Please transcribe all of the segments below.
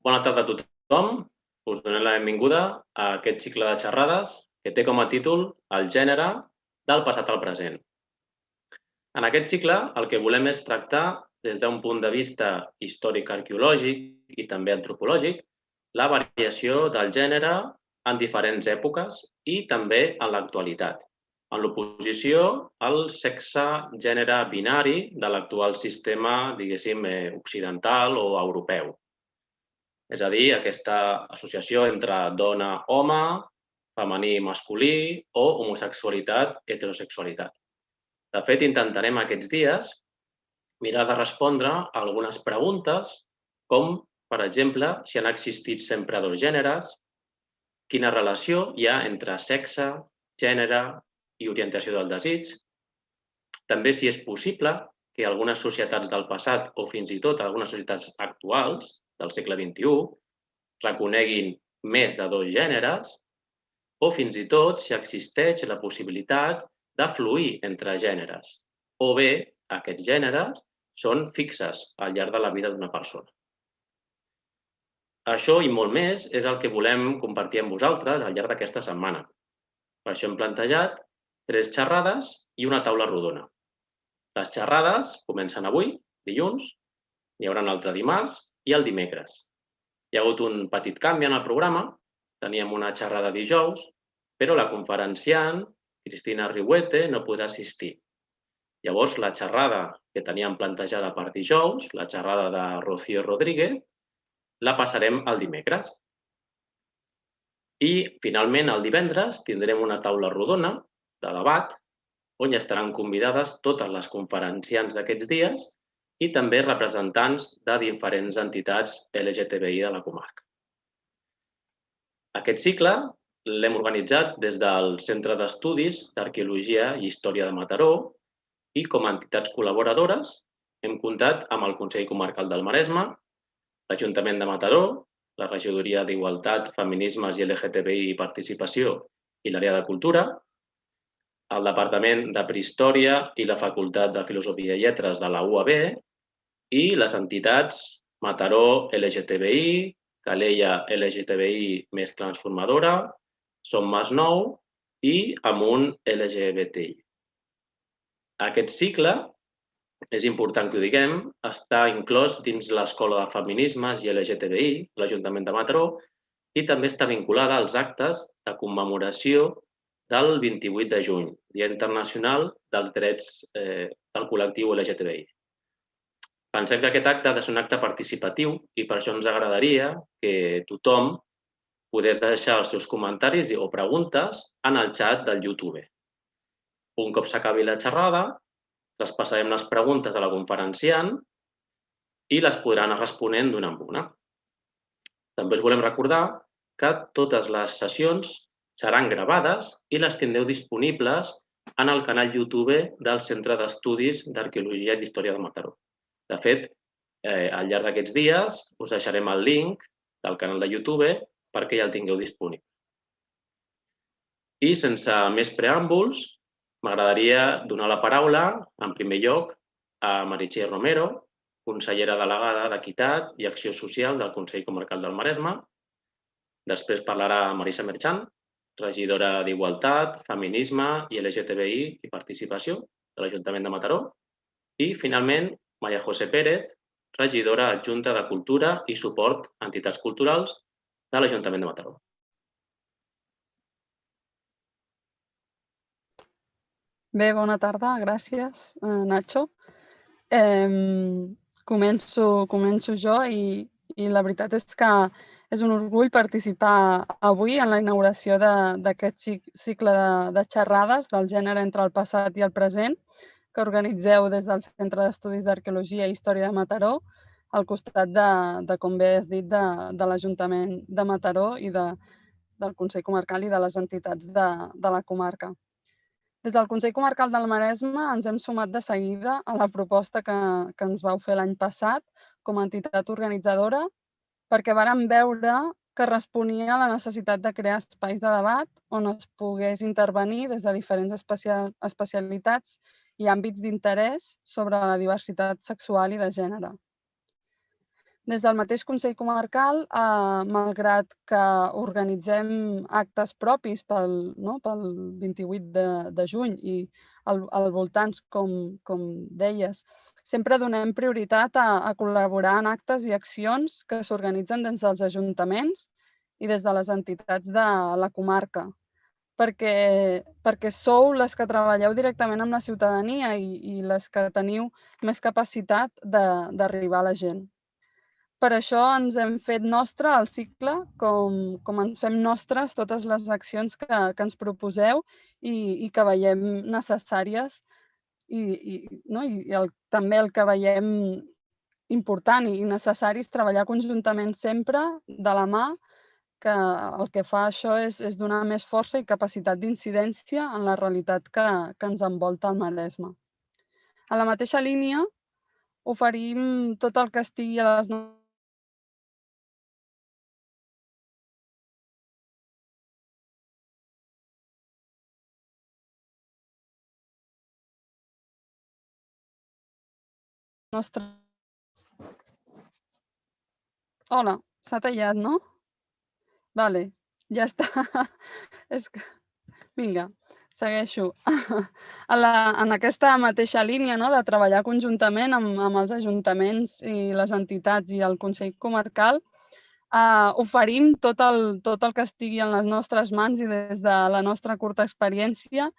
Bona tarda a tothom. Us donem la benvinguda a aquest cicle de xerrades que té com a títol El gènere del passat al present. En aquest cicle el que volem és tractar des d'un punt de vista històric-arqueològic i també antropològic la variació del gènere en diferents èpoques i també en l'actualitat, en l'oposició al sexe-gènere binari de l'actual sistema, diguéssim, occidental o europeu. És a dir, aquesta associació entre dona-home, femení-masculí o homosexualitat-heterosexualitat. De fet, intentarem aquests dies mirar de respondre a algunes preguntes com, per exemple, si han existit sempre dos gèneres, quina relació hi ha entre sexe, gènere i orientació del desig, també si és possible que algunes societats del passat o fins i tot algunes societats actuals del segle XXI reconeguin més de dos gèneres o fins i tot si existeix la possibilitat de fluir entre gèneres o bé aquests gèneres són fixes al llarg de la vida d'una persona. Això i molt més és el que volem compartir amb vosaltres al llarg d'aquesta setmana. Per això hem plantejat 3 xerrades i una taula rodona. Les xerrades comencen avui, dilluns, n'hi haurà un altre dimarts i el dimecres. Hi ha hagut un petit canvi en el programa, teníem una xerrada dijous, però la conferenciant, Cristina Riuete, no podrà assistir. Llavors, la xerrada que teníem plantejada per dijous, la xerrada de Rocío Rodríguez, la passarem al dimecres. I, finalment, el divendres tindrem una taula rodona de debat on hi estaran convidades totes les conferenciants d'aquests dies i també representants de diferents entitats LGTBI de la comarca. Aquest cicle l'hem organitzat des del Centre d'Estudis d'Arqueologia i Història de Mataró i com a entitats col·laboradores hem comptat amb el Consell Comarcal del Maresme, l'Ajuntament de Mataró, la Regidoria d'Igualtat, Feminismes i LGTBI i Participació i l'Àrea de Cultura, el Departament de Prehistòria i la Facultat de Filosofia i Lletres de la UAB i les entitats Mataró LGTBI, Calella LGTBI més transformadora, Som Masnou i Amunt LGBTI. Aquest cicle, és important que ho diguem, està inclòs dins l'Escola de Feminismes i LGTBI de l'Ajuntament de Mataró i també està vinculada als actes de commemoració del 28 de juny, Dia Internacional dels Drets del Col·lectiu LGTBI. Pensem que aquest acte ha de ser un acte participatiu i per això ens agradaria que tothom pogués deixar els seus comentaris o preguntes en el xat del YouTube. Un cop s'acabi la xerrada, traspassarem les preguntes a la conferenciant i les podrà anar responent d'una en una. També us volem recordar que totes les sessions seran gravades i les tindreu disponibles en el canal YouTube del Centre d'Estudis d'Arqueologia i Història de Mataró. De fet, al llarg d'aquests dies us deixarem el link del canal de YouTube perquè ja el tingueu disponible. I sense més preàmbuls, m'agradaria donar la paraula, en primer lloc, a Meritxell Romero, consellera delegada d'Equitat i Acció Social del Consell Comarcal del Maresme. Després parlarà Marisa Merchan, regidora d'Igualtat, Feminisme i LGTBI i Participació de l'Ajuntament de Mataró. I, finalment, Maria José Pérez, regidora adjunta de Cultura i Suport a Entitats Culturals de l'Ajuntament de Mataró. Bé, bona tarda, gràcies, Nacho. Començo jo i la veritat és que és un orgull participar avui en la inauguració d'aquest cicle de xerrades del gènere entre el passat i el present que organitzeu des del Centre d'Estudis d'Arqueologia i Història de Mataró, al costat de com bé has dit, de l'Ajuntament de Mataró i del Consell Comarcal i de les entitats de la comarca. Des del Consell Comarcal del Maresme ens hem sumat de seguida a la proposta que ens vau fer l'any passat com a entitat organitzadora perquè vàrem veure que responia a la necessitat de crear espais de debat on es pogués intervenir des de diferents especialitats i àmbits d'interès sobre la diversitat sexual i de gènere. Des del mateix Consell Comarcal, malgrat que organitzem actes propis pel 28 de juny i al voltants, com deies, sempre donem prioritat a col·laborar en actes i accions que s'organitzen des dels ajuntaments i des de les entitats de la comarca, perquè sou les que treballeu directament amb la ciutadania i les que teniu més capacitat d'arribar a la gent. Per això ens hem fet nostre el cicle, com ens fem nostres totes les accions que ens proposeu i que veiem necessàries també el que veiem important i necessari és treballar conjuntament sempre de la mà, que el que fa això és donar més força i capacitat d'incidència en la realitat que ens envolta al Maresme. A la mateixa línia, oferim tot el que estigui a les nostres... Hola, s'ha tallat, no? Vale, ja està. És que... Vinga, segueixo. En aquesta mateixa línia, no, de treballar conjuntament amb els ajuntaments i les entitats i el Consell Comarcal, oferim tot el que estigui en les nostres mans i des de la nostra curta experiència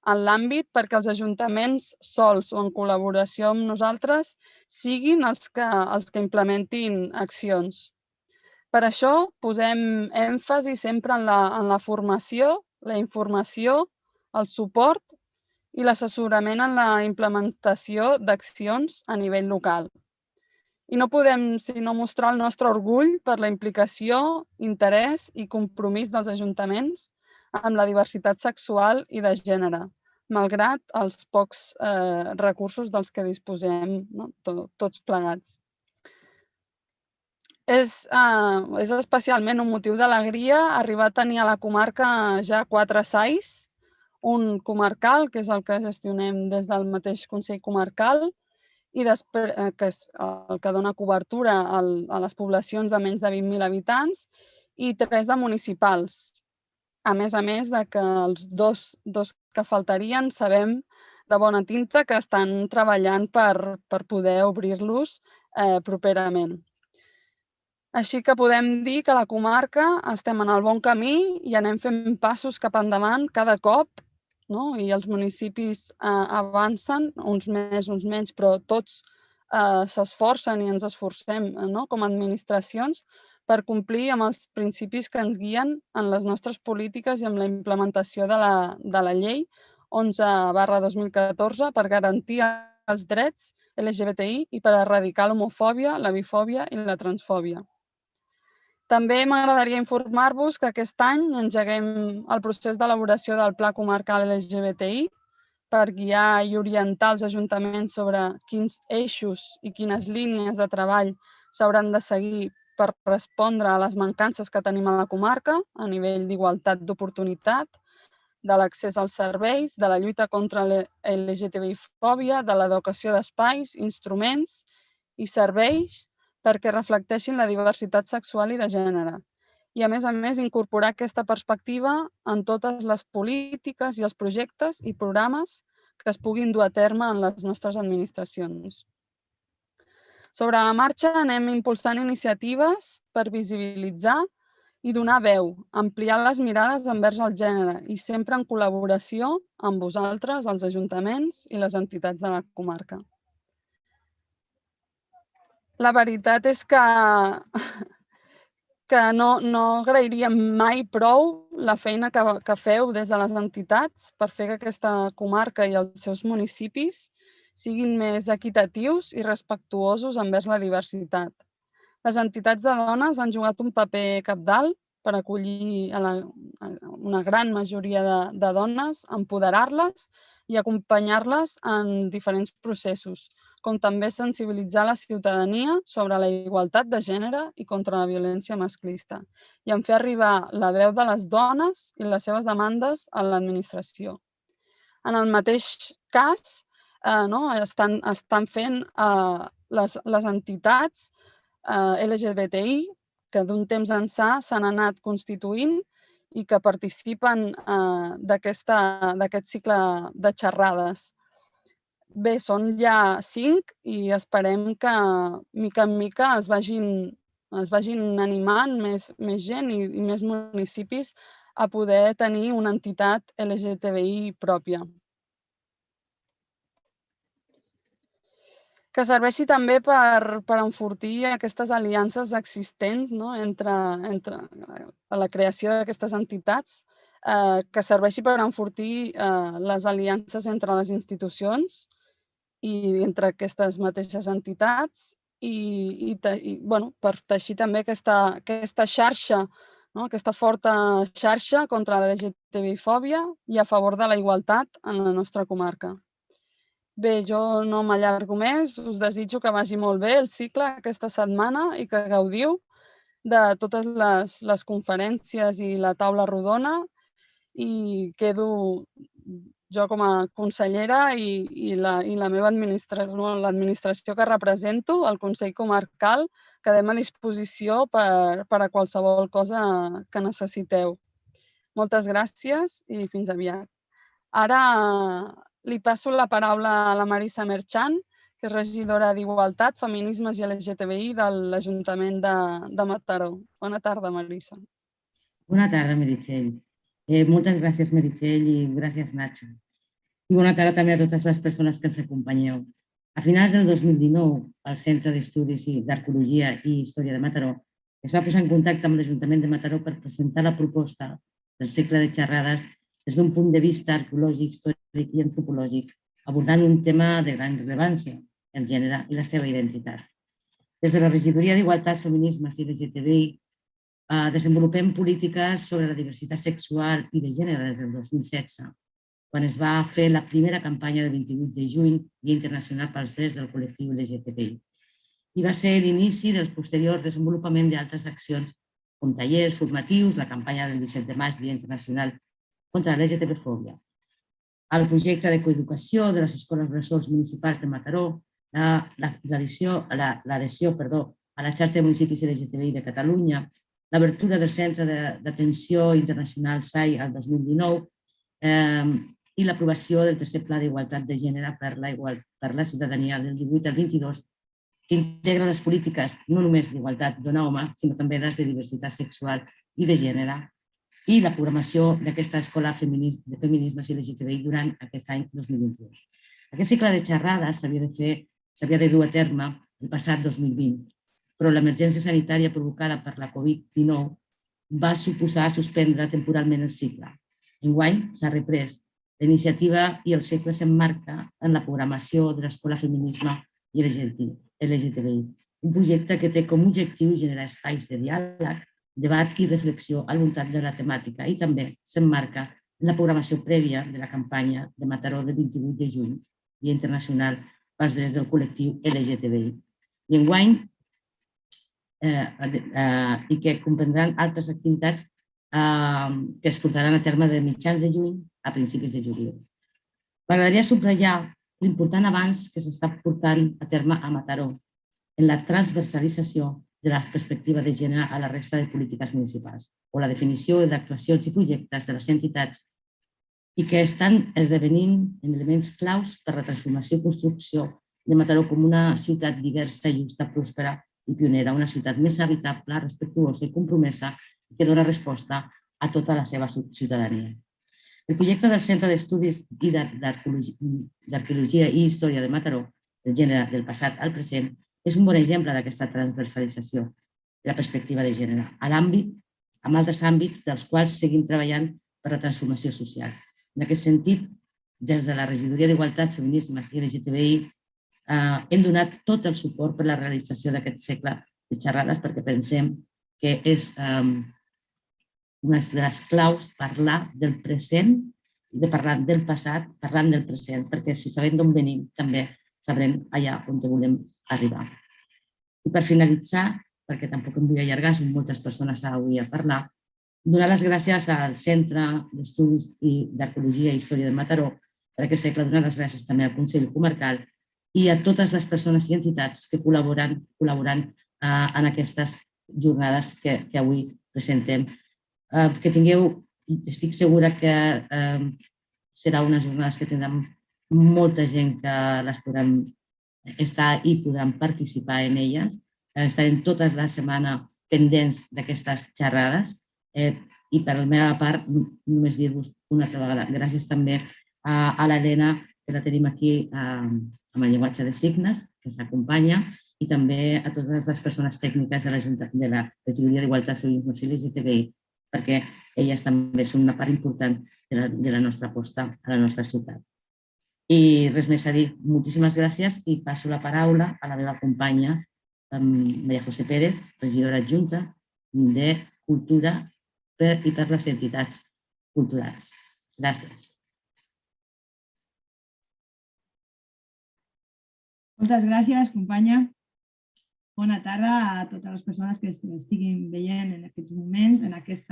en l'àmbit perquè els ajuntaments sols o en col·laboració amb nosaltres siguin els que implementin accions. Per això posem èmfasi sempre en la formació, la informació, el suport i l'assessorament en la implementació d'accions a nivell local. I no podem sinó mostrar el nostre orgull per la implicació, interès i compromís dels ajuntaments amb la diversitat sexual i de gènere, malgrat els pocs recursos dels que disposem, no? Tots plegats. És especialment un motiu d'alegria arribar a tenir a la comarca ja 4 SAIs, un comarcal, que és el que gestionem des del mateix Consell Comarcal, i després, que és el que dona cobertura a les poblacions de menys de 20.000 habitants, i 3 de municipals. A més de que els dos que faltarien sabem de bona tinta que estan treballant per poder obrir-los properament. Així que podem dir que a la comarca estem en el bon camí i anem fent passos cap endavant cada cop, no? I els municipis avancen, uns més, uns menys, però tots s'esforcen i ens esforcem, no? Com a administracions per complir amb els principis que ens guien en les nostres polítiques i amb la implementació de la llei 11/2014 per garantir els drets LGBTI i per erradicar l'homofòbia, la bifòbia i la transfòbia. També m'agradaria informar-vos que aquest any engeguem el procés d'elaboració del Pla Comarcal LGBTI per guiar i orientar els ajuntaments sobre quins eixos i quines línies de treball s'hauran de seguir per respondre a les mancances que tenim a la comarca a nivell d'igualtat d'oportunitat, de l'accés als serveis, de la lluita contra la LGTBI-fòbia, de l'educació d'espais, instruments i serveis perquè reflecteixin la diversitat sexual i de gènere. I, a més, incorporar aquesta perspectiva en totes les polítiques i els projectes i programes que es puguin dur a terme en les nostres administracions. Sobre la marxa anem impulsant iniciatives per visibilitzar i donar veu, ampliar les mirades envers el gènere i sempre en col·laboració amb vosaltres, els ajuntaments i les entitats de la comarca. La veritat és que no agrairíem mai prou la feina que feu des de les entitats per fer que aquesta comarca i els seus municipis siguin més equitatius i respectuosos envers la diversitat. Les entitats de dones han jugat un paper cabdal per acollir una gran majoria de dones, empoderar-les i acompanyar-les en diferents processos, com també sensibilitzar la ciutadania sobre la igualtat de gènere i contra la violència masclista i en fer arribar la veu de les dones i les seves demandes a l'administració. En el mateix cas, estan fent les entitats LGBTI que d'un temps ençà s'han anat constituint i que participen d'aquest cicle de xerrades. Bé, són ja 5 i esperem que, mica en mica, es vagin animant més gent i més municipis a poder tenir una entitat LGTBI pròpia. Que serveixi també per enfortir aquestes aliances existents entre la creació d'aquestes entitats, que serveixi per enfortir les aliances entre les institucions i entre aquestes mateixes entitats i per teixir també aquesta xarxa, aquesta forta xarxa contra la LGTBI-fòbia i a favor de la igualtat en la nostra comarca. Bé, jo no m'allargo més, us desitjo que vagi molt bé el cicle aquesta setmana i que gaudiu de totes les conferències i la taula rodona i quedo jo com a consellera i la meva l'administració que represento, el Consell Comarcal, quedem a disposició per a qualsevol cosa que necessiteu. Moltes gràcies i fins aviat. Ara li passo la paraula a la Marisa Merchan, que és regidora d'Igualtat, Feminismes i LGTBI de l'Ajuntament de Mataró. Bona tarda, Marisa. Bona tarda, Meritxell. Moltes gràcies, Meritxell, i gràcies, Nacho. I bona tarda també a totes les persones que ens acompanyeu. A finals del 2019, el Centre d'Estudis d'Arqueologia i Història de Mataró es va posar en contacte amb l'Ajuntament de Mataró per presentar la proposta del cicle de xerrades des d'un punt de vista arqueològic, històric i antropològic, abordant un tema de gran rellevància, el gènere i la seva identitat. Des de la Regidoria d'Igualtat, Feminismes i LGTBI desenvolupem polítiques sobre la diversitat sexual i de gènere des del 2016, quan es va fer la primera campanya del 28 de juny, Dia Internacional pels Drets del col·lectiu LGTBI. I va ser l'inici del posterior desenvolupament d'altres accions com tallers formatius, la campanya del 17 de maig, Dia Internacional contra la LGTB-fòbia. El projecte de coeducació de les escoles bressols municipals de Mataró, l'adhesió a la xarxa de municipis LGTBI de Catalunya, l'obertura del Centre d'Atenció Internacional SAI el 2019 i l'aprovació del tercer Pla d'Igualtat de Gènere per la ciutadania del 18 al 22, que integra les polítiques no només d'igualtat dona-home, sinó també les de diversitat sexual i de gènere, i la programació d'aquesta escola de feminismes i LGTBI durant aquest any 2022. Aquest cicle de xerrades s'havia de dur a terme el passat 2020, però l'emergència sanitària provocada per la Covid-19 va suposar suspendre temporalment el cicle. Enguany s'ha reprès l'iniciativa i el cicle s'emmarca en la programació de l'Escola Feminisme i LGTBI, un projecte que té com a objectiu generar espais de diàleg, debat i reflexió al voltant de la temàtica i també s'emmarca en la programació prèvia de la campanya de Mataró del 28 de juny, Dia Internacional pels Drets del col·lectiu LGTBI. I enguany, i que comprendran altres activitats que es portaran a terme de mitjans de juny a principis de juliol. M'agradaria subratllar l'important avanç que s'està portant a terme a Mataró en la transversalització de la perspectiva de gènere a la resta de polítiques municipals o la definició d'actuacions i projectes de les entitats i que estan esdevenint en elements claus per a la transformació i construcció de Mataró com una ciutat diversa, justa, pròspera i pionera, una ciutat més habitable, respectuosa i compromesa que dona resposta a tota la seva ciutadania. El projecte del Centre d'Estudis d'Arqueologia i Història de Mataró, el gènere del passat al present, és un bon exemple d'aquesta transversalització de la perspectiva de gènere amb altres àmbits dels quals seguim treballant per la transformació social. En aquest sentit, des de la Regidoria d'Igualtat, Feminismes i LGTBI hem donat tot el suport per a la realització d'aquest cicle de xerrades perquè pensem que és una de les claus parlar del present i de parlar del passat parlant del present, perquè si sabem d'on venim també sabrem allà on volem arribar. I per finalitzar, perquè tampoc em vull allargar, són moltes persones avui a parlar, donar les gràcies al Centre d'Estudis d'Arqueologia i Història de Mataró per aquest cicle, donar les gràcies també al Consell Comarcal i a totes les persones i entitats que col·laboren en aquestes jornades que avui presentem. Estic segura que serà unes jornades que tindran molta gent que les podran estar i podran participar en elles. Estarem tota la setmana pendents d'aquestes xerrades i per la meva part només dir-vos una altra vegada gràcies també a l'Helena, que la tenim aquí amb el llenguatge de signes, que s'acompanya, i també a totes les persones tècniques de la Regidoria d'Igualtat, Feminismes i LGTBI, perquè elles també són una part important de la nostra aposta a la nostra ciutat. I res més a dir. Moltíssimes gràcies i passo la paraula a la meva companya, Maria José Pérez, regidora adjunta de Cultura i per les entitats culturals. Gràcies. Moltes gràcies, companya. Bona tarda a totes les persones que estiguin veient en aquests moments, en aquest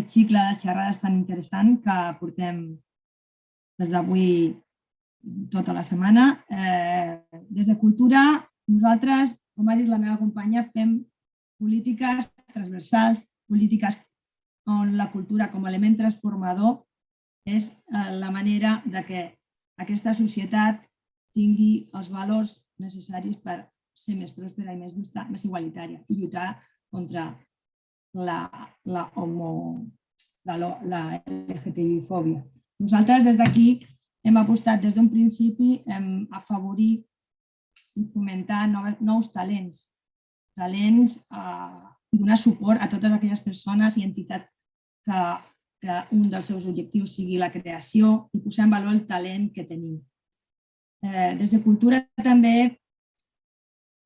cicle de xerrades tan interessant que portem des d'avui tota la setmana. Des de Cultura, nosaltres, com ha dit la meva companya, fem polítiques transversals, polítiques on la cultura com a element transformador és la manera que aquesta societat tingui els valors necessaris per ser més pròspera i més justa, més igualitària i lluitar contra la LGTBI-fòbia. Nosaltres des d'aquí hem apostat des d'un principi a afavorir i fomentar nous talents i donar suport a totes aquelles persones i entitats que un dels seus objectius sigui la creació i posar en valor el talent que tenim. Des de Cultura també,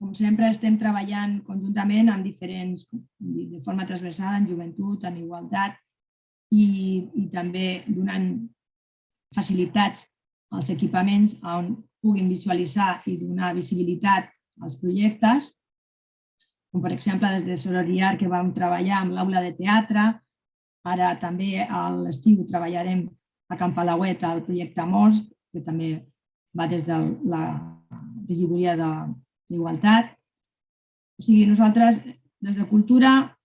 com sempre, estem treballant conjuntament amb diferents, de forma transversal, en joventut, en igualtat i també donant facilitats als equipaments on puguin visualitzar i donar visibilitat als projectes, com per exemple des de Sororiar, que vam treballar amb l'aula de teatre, ara també a l'estiu treballarem a Can Palauet al projecte Most, que també va des de la regidoria d'Igualtat. O sigui, nosaltres des de Cultura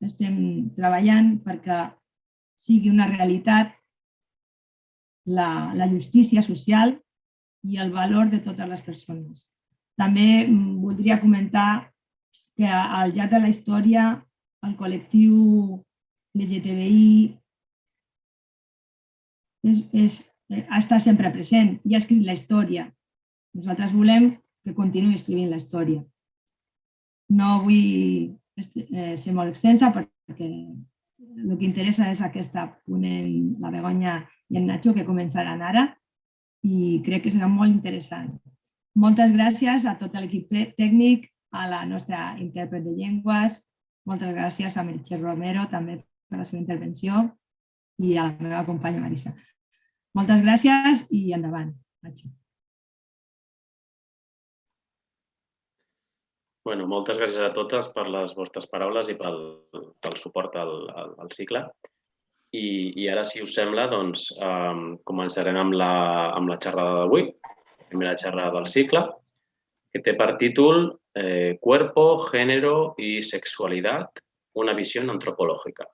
estem treballant perquè sigui una realitat la justícia social i el valor de totes les persones. També voldria comentar que al llarg de la història el col·lectiu LGTBI ha estat sempre present i ha escrit la història. Nosaltres volem que continuï escrivint la història. No vull ser molt extensa perquè el que interessa és aquesta ponent, la Begoña i en Nacho, que començaran ara i crec que serà molt interessant. Moltes gràcies a tot l'equip tècnic, a la nostra intèrpret de llengües, moltes gràcies a Meritxell Romero també per la seva intervenció i a la meva companya Marisa. Moltes gràcies i endavant, Nacho. Moltes gràcies a totes per les vostres paraules i pel suport al cicle. I ara, si us sembla, començarem amb la xerrada d'avui, la primera xerrada del cicle, que té per títol Cuerpo, Género y Sexualidad, una visión antropológica,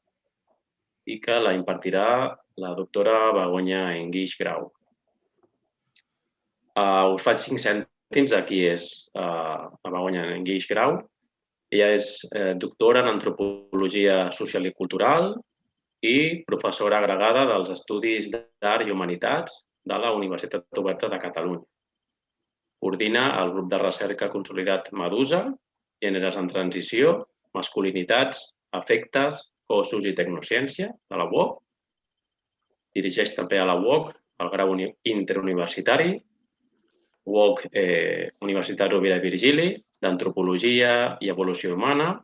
i que la impartirà la doctora Begoña Enguix Grau. Us faig 5 cèntims de qui és la Begoña Enguix Grau. Ella és doctora en Antropologia Social i Cultural i professora agregada dels Estudis d'Art i Humanitats de la Universitat Oberta de Catalunya. Coordina el grup de recerca consolidat Medusa, Gèneres en Transició, Masculinitats, Afectes, Cossos i Tecnociència de la UOC. Dirigeix també a la UOC el grau interuniversitari, UOC Universitat Rovira i Virgili, d'Antropologia i Evolució Humana,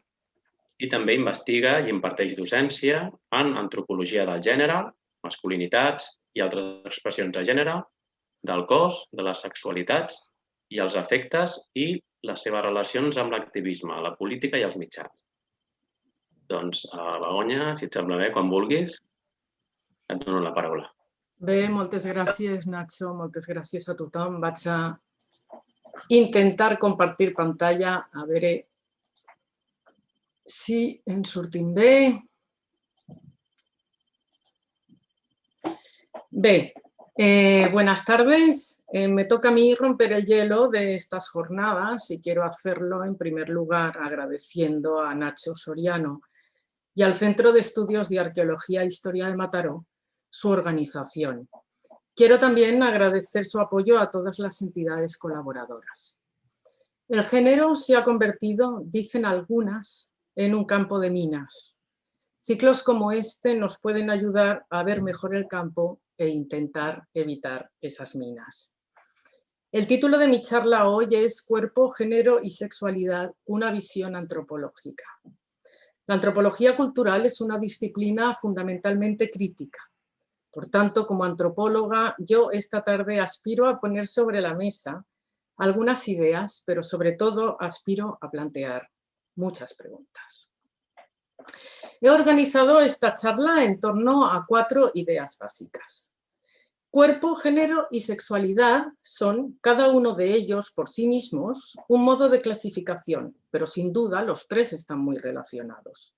i també investiga i imparteix docència en Antropologia del Gènere, Masculinitats i altres expressions de gènere, del cos, de les sexualitats i els afectes i les seves relacions amb l'activisme, la política i els mitjans. Doncs, Begoña, si et sembla bé, quan vulguis, et dono la paraula. Bé, moltes gràcies, Nacho, moltes gràcies a tothom. Vaig a intentar compartir pantalla, a veure si en sortim bé. Bé, buenas tardes. Me toca a mí romper el hielo de estas jornadas y quiero hacerlo en primer lugar agradeciendo a Nacho Soriano y al Centro de Estudios de Arqueología e Historia de Mataró su organización. Quiero también agradecer su apoyo a todas las entidades colaboradoras. El género se ha convertido, dicen algunas, en un campo de minas. Ciclos como este nos pueden ayudar a ver mejor el campo e intentar evitar esas minas. El título de mi charla hoy es Cuerpo, género y sexualidad, una visión antropológica. La antropología cultural es una disciplina fundamentalmente crítica. Por tanto, como antropóloga, yo esta tarde aspiro a poner sobre la mesa algunas ideas, pero sobre todo aspiro a plantear muchas preguntas. He organizado esta charla en torno a 4 ideas básicas. Cuerpo, género y sexualidad son, cada uno de ellos por sí mismos, un modo de clasificación, pero sin duda los 3 están muy relacionados.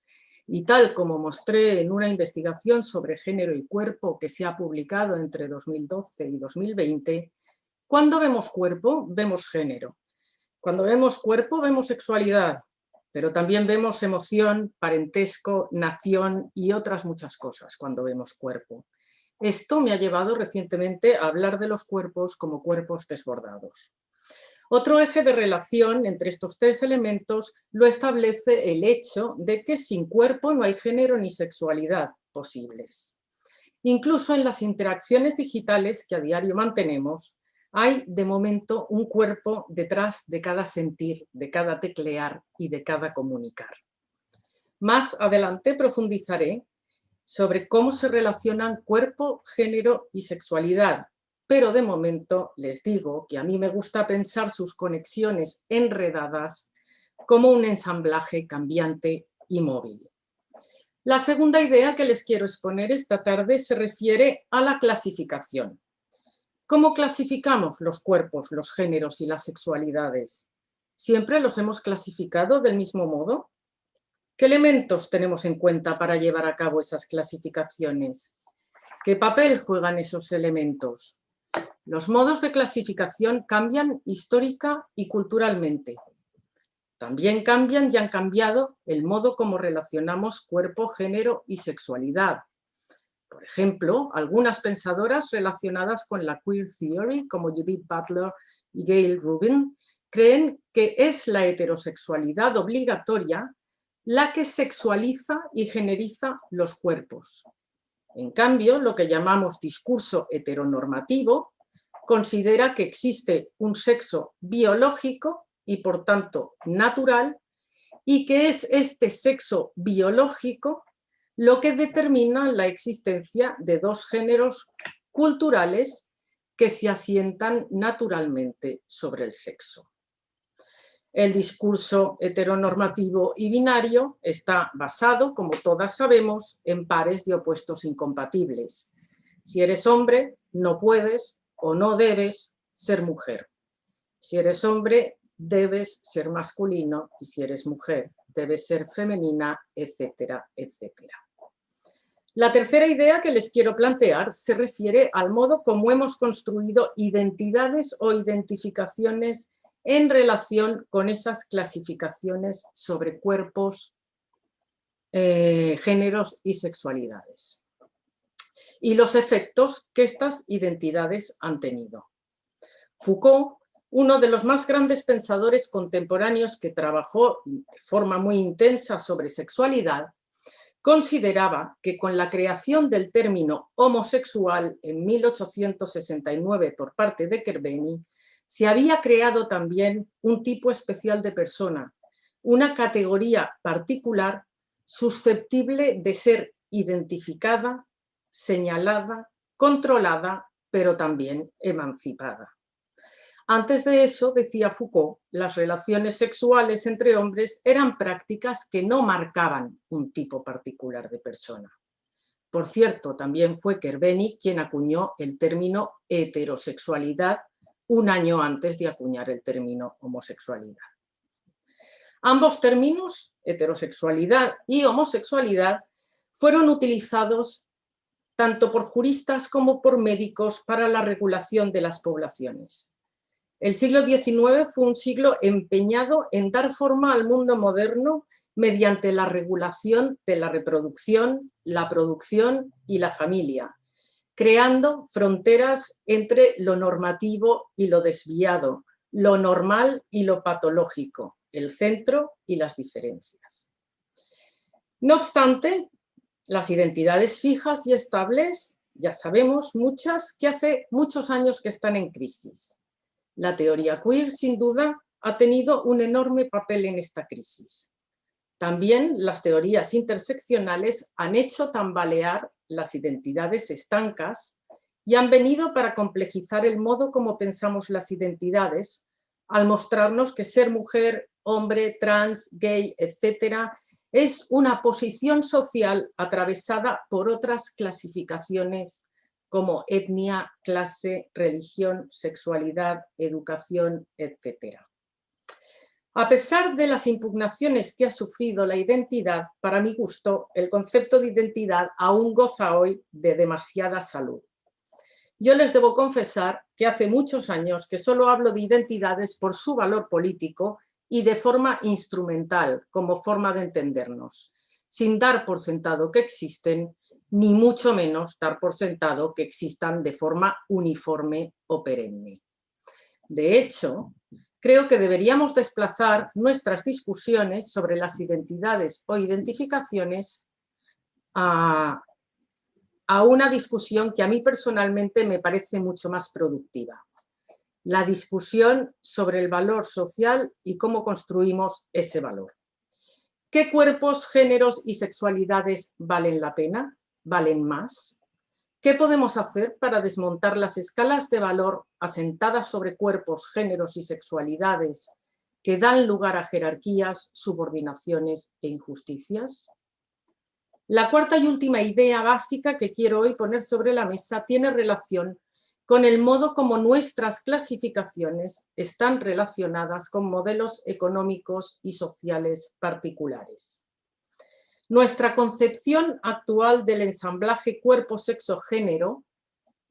Y tal como mostré en una investigación sobre género y cuerpo que se ha publicado entre 2012 y 2020, cuando vemos cuerpo, vemos género. Cuando vemos cuerpo, vemos sexualidad, pero también vemos emoción, parentesco, nación y otras muchas cosas cuando vemos cuerpo. Esto me ha llevado recientemente a hablar de los cuerpos como cuerpos desbordados. Otro eje de relación entre estos 3 elementos lo establece el hecho de que sin cuerpo no hay género ni sexualidad posibles. Incluso en las interacciones digitales que a diario mantenemos, hay de momento un cuerpo detrás de cada sentir, de cada teclear y de cada comunicar. Más adelante profundizaré sobre cómo se relacionan cuerpo, género y sexualidad, pero de momento les digo que a mí me gusta pensar sus conexiones enredadas como un ensamblaje cambiante y móvil. La segunda idea que les quiero exponer esta tarde se refiere a la clasificación. ¿Cómo clasificamos los cuerpos, los géneros y las sexualidades? ¿Siempre los hemos clasificado del mismo modo? ¿Qué elementos tenemos en cuenta para llevar a cabo esas clasificaciones? ¿Qué papel juegan esos elementos? Los modos de clasificación cambian histórica y culturalmente. También cambian y han cambiado el modo como relacionamos cuerpo, género y sexualidad. Por ejemplo, algunas pensadoras relacionadas con la queer theory, como Judith Butler y Gayle Rubin, creen que es la heterosexualidad obligatoria la que sexualiza y generiza los cuerpos. En cambio, lo que llamamos discurso heteronormativo considera que existe un sexo biológico y por tanto natural, y que es este sexo biológico lo que determina la existencia de 2 géneros culturales que se asientan naturalmente sobre el sexo. El discurso heteronormativo y binario está basado, como todas sabemos, en pares de opuestos incompatibles. Si eres hombre, no puedes o no debes ser mujer. Si eres hombre, debes ser masculino, y si eres mujer, debes ser femenina, etcétera, etcétera. La tercera idea que les quiero plantear se refiere al modo como hemos construido identidades o identificaciones en relación con esas clasificaciones sobre cuerpos, géneros y sexualidades, y los efectos que estas identidades han tenido. Foucault, uno de los más grandes pensadores contemporáneos que trabajó de forma muy intensa sobre sexualidad, consideraba que con la creación del término homosexual en 1869 por parte de Kerbeni, se había creado también un tipo especial de persona, una categoría particular susceptible de ser identificada, señalada, controlada, pero también emancipada. Antes de eso, decía Foucault, las relaciones sexuales entre hombres eran prácticas que no marcaban un tipo particular de persona. Por cierto, también fue Kerbeni quien acuñó el término heterosexualidad un año antes de acuñar el término homosexualidad. Ambos términos, heterosexualidad y homosexualidad, fueron utilizados tanto por juristas como por médicos para la regulación de las poblaciones. El siglo XIX fue un siglo empeñado en dar forma al mundo moderno mediante la regulación de la reproducción, la producción y la familia, creando fronteras entre lo normativo y lo desviado, lo normal y lo patológico, el centro y las diferencias. No obstante, las identidades fijas y estables, ya sabemos muchas que hace muchos años que están en crisis. La teoría queer, sin duda, ha tenido un enorme papel en esta crisis. También las teorías interseccionales han hecho tambalear las identidades estancas y han venido para complejizar el modo como pensamos las identidades, al mostrarnos que ser mujer, hombre, trans, gay, etc., es una posición social atravesada por otras clasificaciones como etnia, clase, religión, sexualidad, educación, etc. A pesar de las impugnaciones que ha sufrido la identidad, para mi gusto, el concepto de identidad aún goza hoy de demasiada salud. Yo les debo confesar que hace muchos años que solo hablo de identidades por su valor político y de forma instrumental, como forma de entendernos, sin dar por sentado que existen, ni mucho menos dar por sentado que existan de forma uniforme o perenne. De hecho, creo que deberíamos desplazar nuestras discusiones sobre las identidades o identificaciones a una discusión que a mí personalmente me parece mucho más productiva. La discusión sobre el valor social y cómo construimos ese valor. ¿Qué cuerpos, géneros y sexualidades valen la pena? ¿Valen más? ¿Qué podemos hacer para desmontar las escalas de valor asentadas sobre cuerpos, géneros y sexualidades que dan lugar a jerarquías, subordinaciones e injusticias? La cuarta y última idea básica que quiero hoy poner sobre la mesa tiene relación con el modo como nuestras clasificaciones están relacionadas con modelos económicos y sociales particulares. Nuestra concepción actual del ensamblaje cuerpo-sexo-género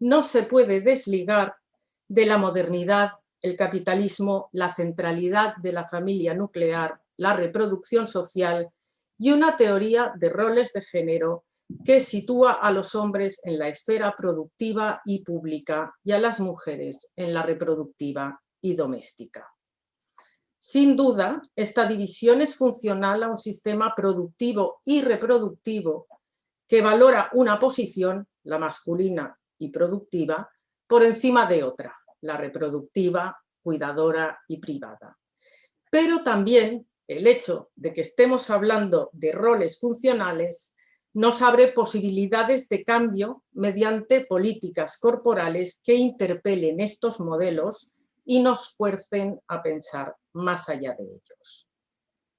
no se puede desligar de la modernidad, el capitalismo, la centralidad de la familia nuclear, la reproducción social y una teoría de roles de género que sitúa a los hombres en la esfera productiva y pública y a las mujeres en la reproductiva y doméstica. Sin duda, esta división es funcional a un sistema productivo y reproductivo que valora una posición, la masculina y productiva, por encima de otra, la reproductiva, cuidadora y privada. Pero también el hecho de que estemos hablando de roles funcionales nos abre posibilidades de cambio mediante políticas corporales que interpelen estos modelos y nos fuercen a pensar más allá de ellos.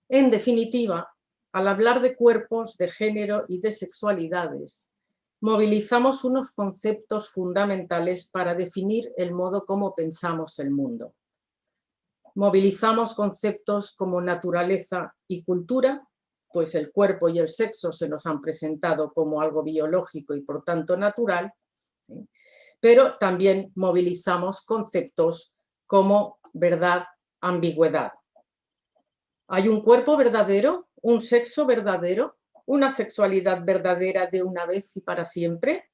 En definitiva, al hablar de cuerpos, de género y de sexualidades, movilizamos unos conceptos fundamentales para definir el modo como pensamos el mundo. Movilizamos conceptos como naturaleza y cultura, pues el cuerpo y el sexo se nos han presentado como algo biológico y por tanto natural, ¿sí? Pero también movilizamos conceptos como verdad, ambigüedad. ¿Hay un cuerpo verdadero, un sexo verdadero, una sexualidad verdadera de una vez y para siempre?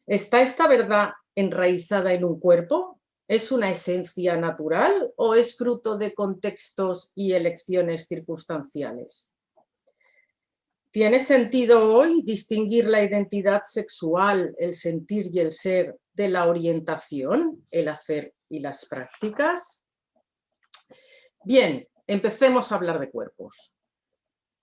¿Está esta verdad enraizada en un cuerpo? ¿Es una esencia natural o es fruto de contextos y elecciones circunstanciales? ¿Tiene sentido hoy distinguir la identidad sexual, el sentir y el ser de la orientación, el hacer y las prácticas? Bien, empecemos a hablar de cuerpos.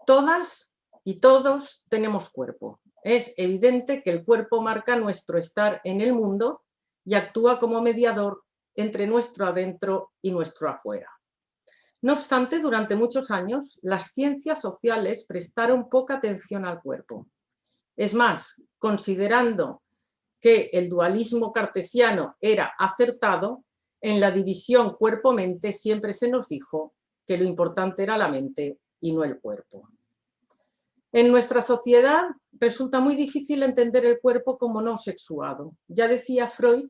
Todas y todos tenemos cuerpo. Es evidente que el cuerpo marca nuestro estar en el mundo y actúa como mediador entre nuestro adentro y nuestro afuera. No obstante, durante muchos años, las ciencias sociales prestaron poca atención al cuerpo. Es más, considerando que el dualismo cartesiano era acertado, En la división cuerpo-mente siempre se nos dijo que lo importante era la mente y no el cuerpo. En nuestra sociedad resulta muy difícil entender el cuerpo como no sexuado. Ya decía Freud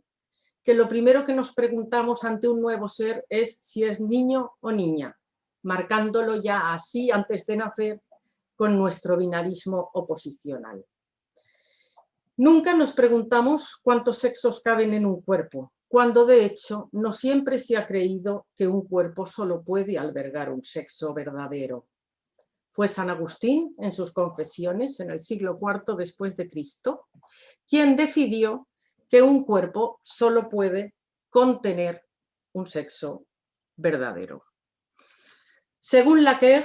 que lo primero que nos preguntamos ante un nuevo ser es si es niño o niña, marcándolo ya así antes de nacer con nuestro binarismo oposicional. Nunca nos preguntamos cuántos sexos caben en un cuerpo, cuando de hecho no siempre se ha creído que un cuerpo solo puede albergar un sexo verdadero. Fue San Agustín, en sus Confesiones, en el siglo IV después de Cristo, quien decidió que un cuerpo solo puede contener un sexo verdadero. Según Lacan,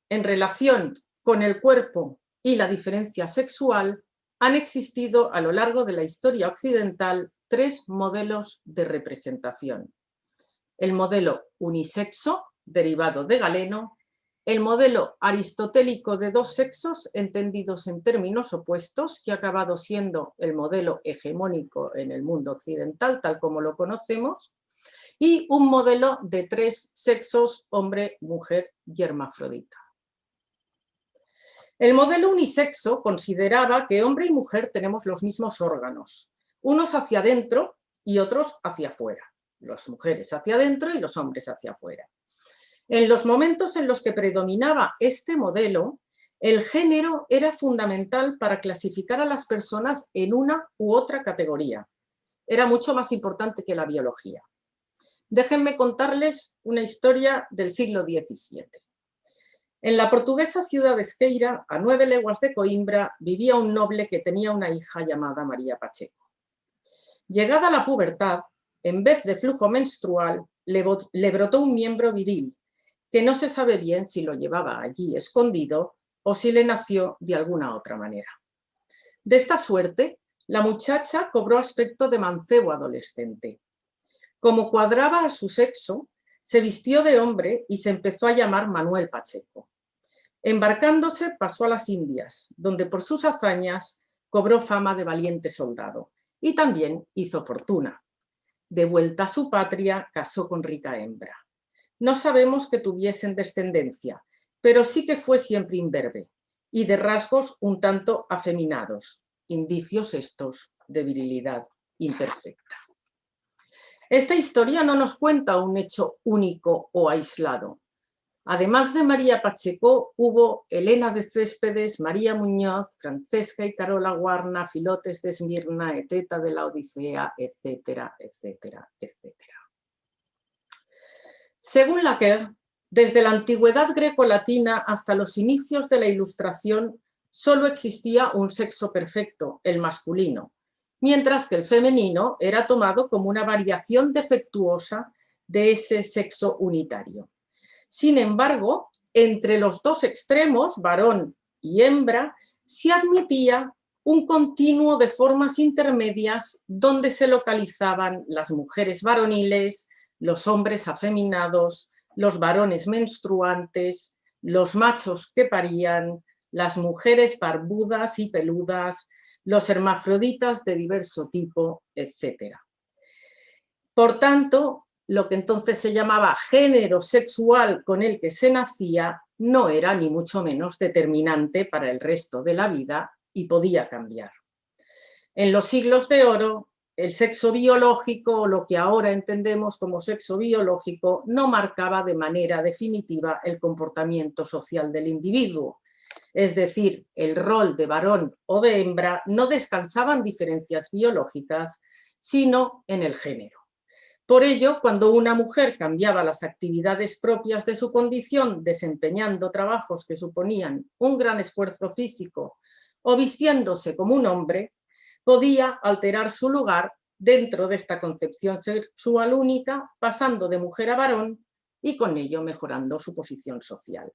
en relación con el cuerpo y la diferencia sexual, han existido a lo largo de la historia occidental 3 modelos de representación. El modelo unisexo, derivado de Galeno, el modelo aristotélico de 2 sexos, entendidos en términos opuestos, que ha acabado siendo el modelo hegemónico en el mundo occidental, tal como lo conocemos, y un modelo de 3 sexos, hombre, mujer y hermafrodita. El modelo unisexo consideraba que hombre y mujer tenemos los mismos órganos, unos hacia adentro y otros hacia afuera, las mujeres hacia adentro y los hombres hacia afuera. En los momentos en los que predominaba este modelo, el género era fundamental para clasificar a las personas en una u otra categoría. Era mucho más importante que la biología. Déjenme contarles una historia del siglo XVII. En la portuguesa ciudad de Esqueira, a 9 leguas de Coimbra, vivía un noble que tenía una hija llamada María Pacheco. Llegada la pubertad, en vez de flujo menstrual, le brotó un miembro viril, que no se sabe bien si lo llevaba allí escondido o si le nació de alguna otra manera. De esta suerte, la muchacha cobró aspecto de mancebo adolescente. Como cuadraba a su sexo, se vistió de hombre y se empezó a llamar Manuel Pacheco. Embarcándose, pasó a las Indias, donde por sus hazañas cobró fama de valiente soldado y también hizo fortuna. De vuelta a su patria, casó con rica hembra. No sabemos que tuviesen descendencia, pero sí que fue siempre imberbe y de rasgos un tanto afeminados, indicios estos de virilidad imperfecta. Esta historia no nos cuenta un hecho único o aislado. Además de María Pacheco, hubo Elena de Céspedes, María Muñoz, Francesca y Carola Guarna, Filotes de Esmirna, Eteta de la Odisea, etcétera, etcétera, etcétera. Según Lacan, desde la antigüedad greco-latina hasta los inicios de la Ilustración, solo existía un sexo perfecto, el masculino, mientras que el femenino era tomado como una variación defectuosa de ese sexo unitario. Sin embargo, entre los 2 extremos, varón y hembra, se admitía un continuo de formas intermedias donde se localizaban las mujeres varoniles, los hombres afeminados, los varones menstruantes, los machos que parían, las mujeres barbudas y peludas, los hermafroditas de diverso tipo, etc. Por tanto, lo que entonces se llamaba género sexual con el que se nacía no era ni mucho menos determinante para el resto de la vida y podía cambiar. En los siglos de oro, el sexo biológico, o lo que ahora entendemos como sexo biológico, no marcaba de manera definitiva el comportamiento social del individuo. Es decir, el rol de varón o de hembra no descansaba en diferencias biológicas, sino en el género. Por ello, cuando una mujer cambiaba las actividades propias de su condición, desempeñando trabajos que suponían un gran esfuerzo físico o vistiéndose como un hombre, podía alterar su lugar dentro de esta concepción sexual única, pasando de mujer a varón y con ello mejorando su posición social.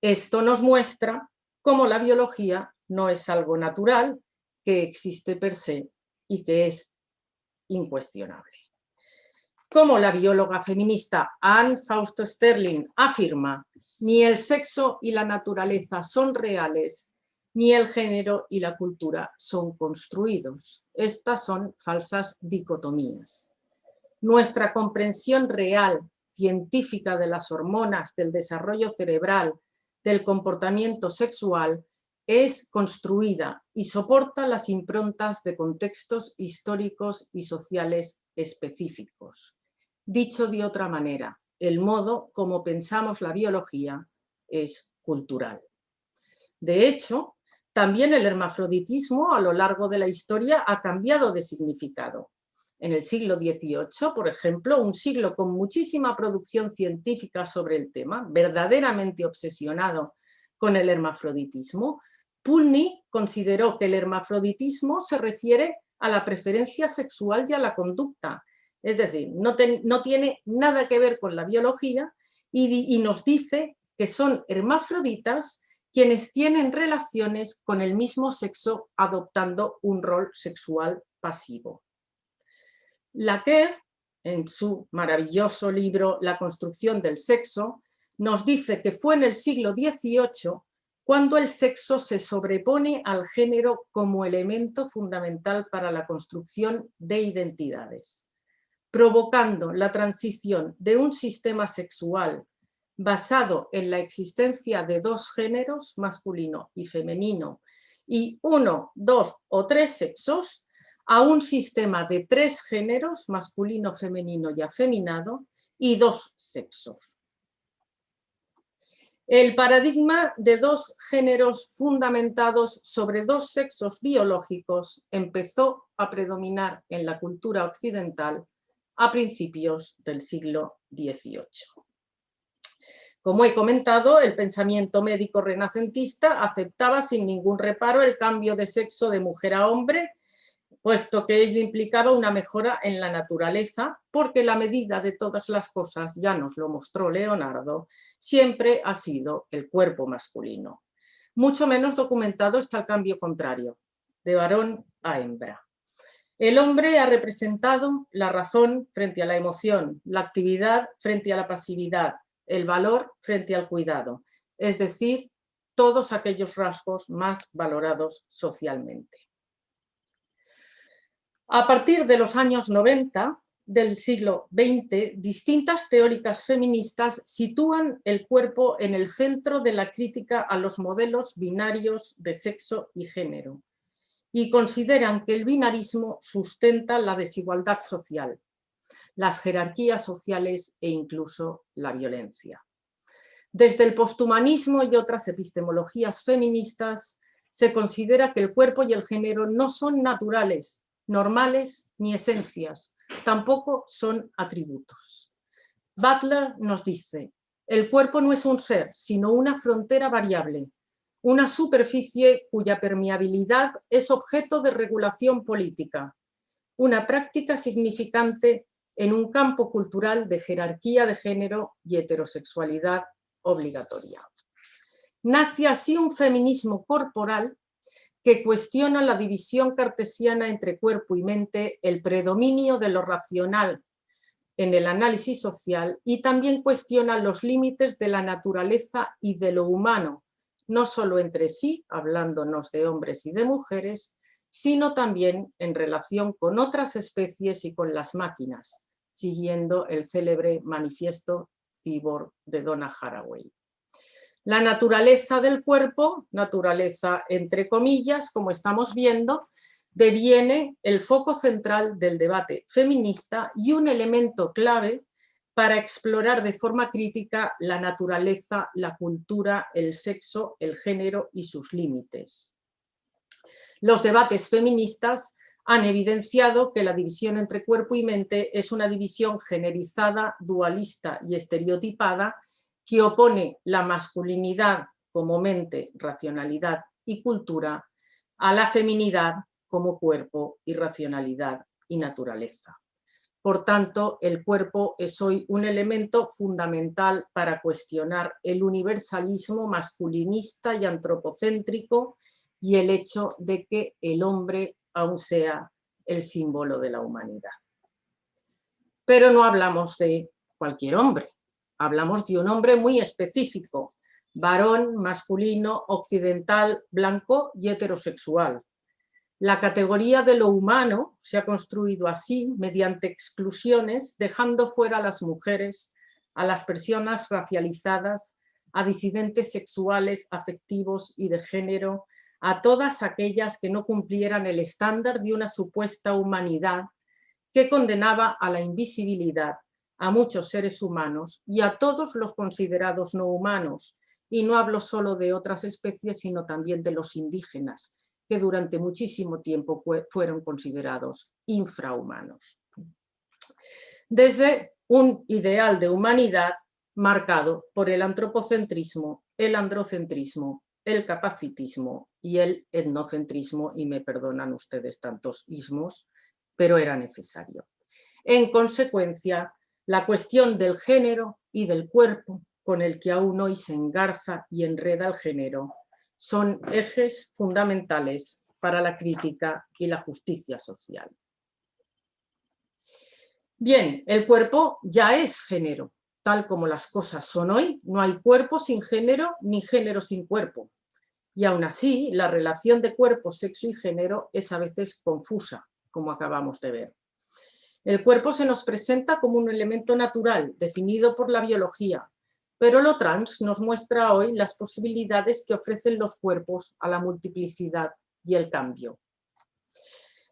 Esto nos muestra cómo la biología no es algo natural, que existe per se y que es incuestionable. Como la bióloga feminista Anne Fausto Sterling afirma, ni el sexo y la naturaleza son reales, ni el género y la cultura son construidos. Estas son falsas dicotomías. nuestra comprensión real, científica de las hormonas, del desarrollo cerebral, del comportamiento sexual, es construida y soporta las improntas de contextos históricos y sociales específicos. Dicho de otra manera, el modo como pensamos la biología es cultural. De hecho, también el hermafroditismo a lo largo de la historia ha cambiado de significado. En el siglo XVIII, por ejemplo, un siglo con muchísima producción científica sobre el tema, verdaderamente obsesionado con el hermafroditismo, Poolney consideró que el hermafroditismo se refiere a la preferencia sexual y a la conducta, es decir, no tiene nada que ver con la biología y nos dice que son hermafroditas quienes tienen relaciones con el mismo sexo adoptando un rol sexual pasivo. Laqueur, en su maravilloso libro La construcción del sexo, nos dice que fue en el siglo XVIII cuando el sexo se sobrepone al género como elemento fundamental para la construcción de identidades, provocando la transición de un sistema sexual basado en la existencia de dos géneros, masculino y femenino, y 1, 2 o 3 sexos, a un sistema de 3 géneros, masculino, femenino y afeminado, y 2 sexos. El paradigma de 2 géneros fundamentados sobre 2 sexos biológicos empezó a predominar en la cultura occidental a principios del siglo XVIII. Como he comentado, el pensamiento médico renacentista aceptaba sin ningún reparo el cambio de sexo de mujer a hombre, puesto que ello implicaba una mejora en la naturaleza, porque la medida de todas las cosas, ya nos lo mostró Leonardo, siempre ha sido el cuerpo masculino. Mucho menos documentado está el cambio contrario, de varón a hembra. El hombre ha representado la razón frente a la emoción, la actividad frente a la pasividad, el valor frente al cuidado, es decir, todos aquellos rasgos más valorados socialmente. A partir de los años 90 del siglo XX, distintas teóricas feministas sitúan el cuerpo en el centro de la crítica a los modelos binarios de sexo y género y consideran que el binarismo sustenta la desigualdad social, las jerarquías sociales e incluso la violencia. Desde el posthumanismo y otras epistemologías feministas se considera que el cuerpo y el género no son naturales, normales ni esencias, tampoco son atributos. Butler nos dice, el cuerpo no es un ser, sino una frontera variable, una superficie cuya permeabilidad es objeto de regulación política, una práctica significante en un campo cultural de jerarquía de género y heterosexualidad obligatoria. Nace así un feminismo corporal que cuestiona la división cartesiana entre cuerpo y mente, el predominio de lo racional en el análisis social y también cuestiona los límites de la naturaleza y de lo humano, no solo entre sí, hablándonos de hombres y de mujeres, sino también en relación con otras especies y con las máquinas, siguiendo el célebre manifiesto Cyborg de Donna Haraway. La naturaleza del cuerpo, naturaleza entre comillas, como estamos viendo, deviene el foco central del debate feminista y un elemento clave para explorar de forma crítica la naturaleza, la cultura, el sexo, el género y sus límites. Los debates feministas han evidenciado que la división entre cuerpo y mente es una división generizada, dualista y estereotipada que opone la masculinidad como mente, racionalidad y cultura a la feminidad como cuerpo y racionalidad y naturaleza. Por tanto, el cuerpo es hoy un elemento fundamental para cuestionar el universalismo masculinista y antropocéntrico y el hecho de que el hombre aún sea el símbolo de la humanidad. Pero no hablamos de cualquier hombre, hablamos de un hombre muy específico, varón, masculino, occidental, blanco y heterosexual. La categoría de lo humano se ha construido así, mediante exclusiones, dejando fuera a las mujeres, a las personas racializadas, a disidentes sexuales, afectivos y de género, a todas aquellas que no cumplieran el estándar de una supuesta humanidad que condenaba a la invisibilidad a muchos seres humanos y a todos los considerados no humanos. Y no hablo solo de otras especies, sino también de los indígenas, que durante muchísimo tiempo fueron considerados infrahumanos. Desde un ideal de humanidad marcado por el antropocentrismo, el androcentrismo, el capacitismo y el etnocentrismo, y me perdonan ustedes tantos ismos, pero era necesario. En consecuencia, la cuestión del género y del cuerpo, con el que aún hoy se engarza y enreda el género, son ejes fundamentales para la crítica y la justicia social. Bien, el cuerpo ya es género. Tal como las cosas son hoy, no hay cuerpo sin género ni género sin cuerpo. Y aún así, la relación de cuerpo, sexo y género es a veces confusa, como acabamos de ver. El cuerpo se nos presenta como un elemento natural, definido por la biología, pero lo trans nos muestra hoy las posibilidades que ofrecen los cuerpos a la multiplicidad y el cambio.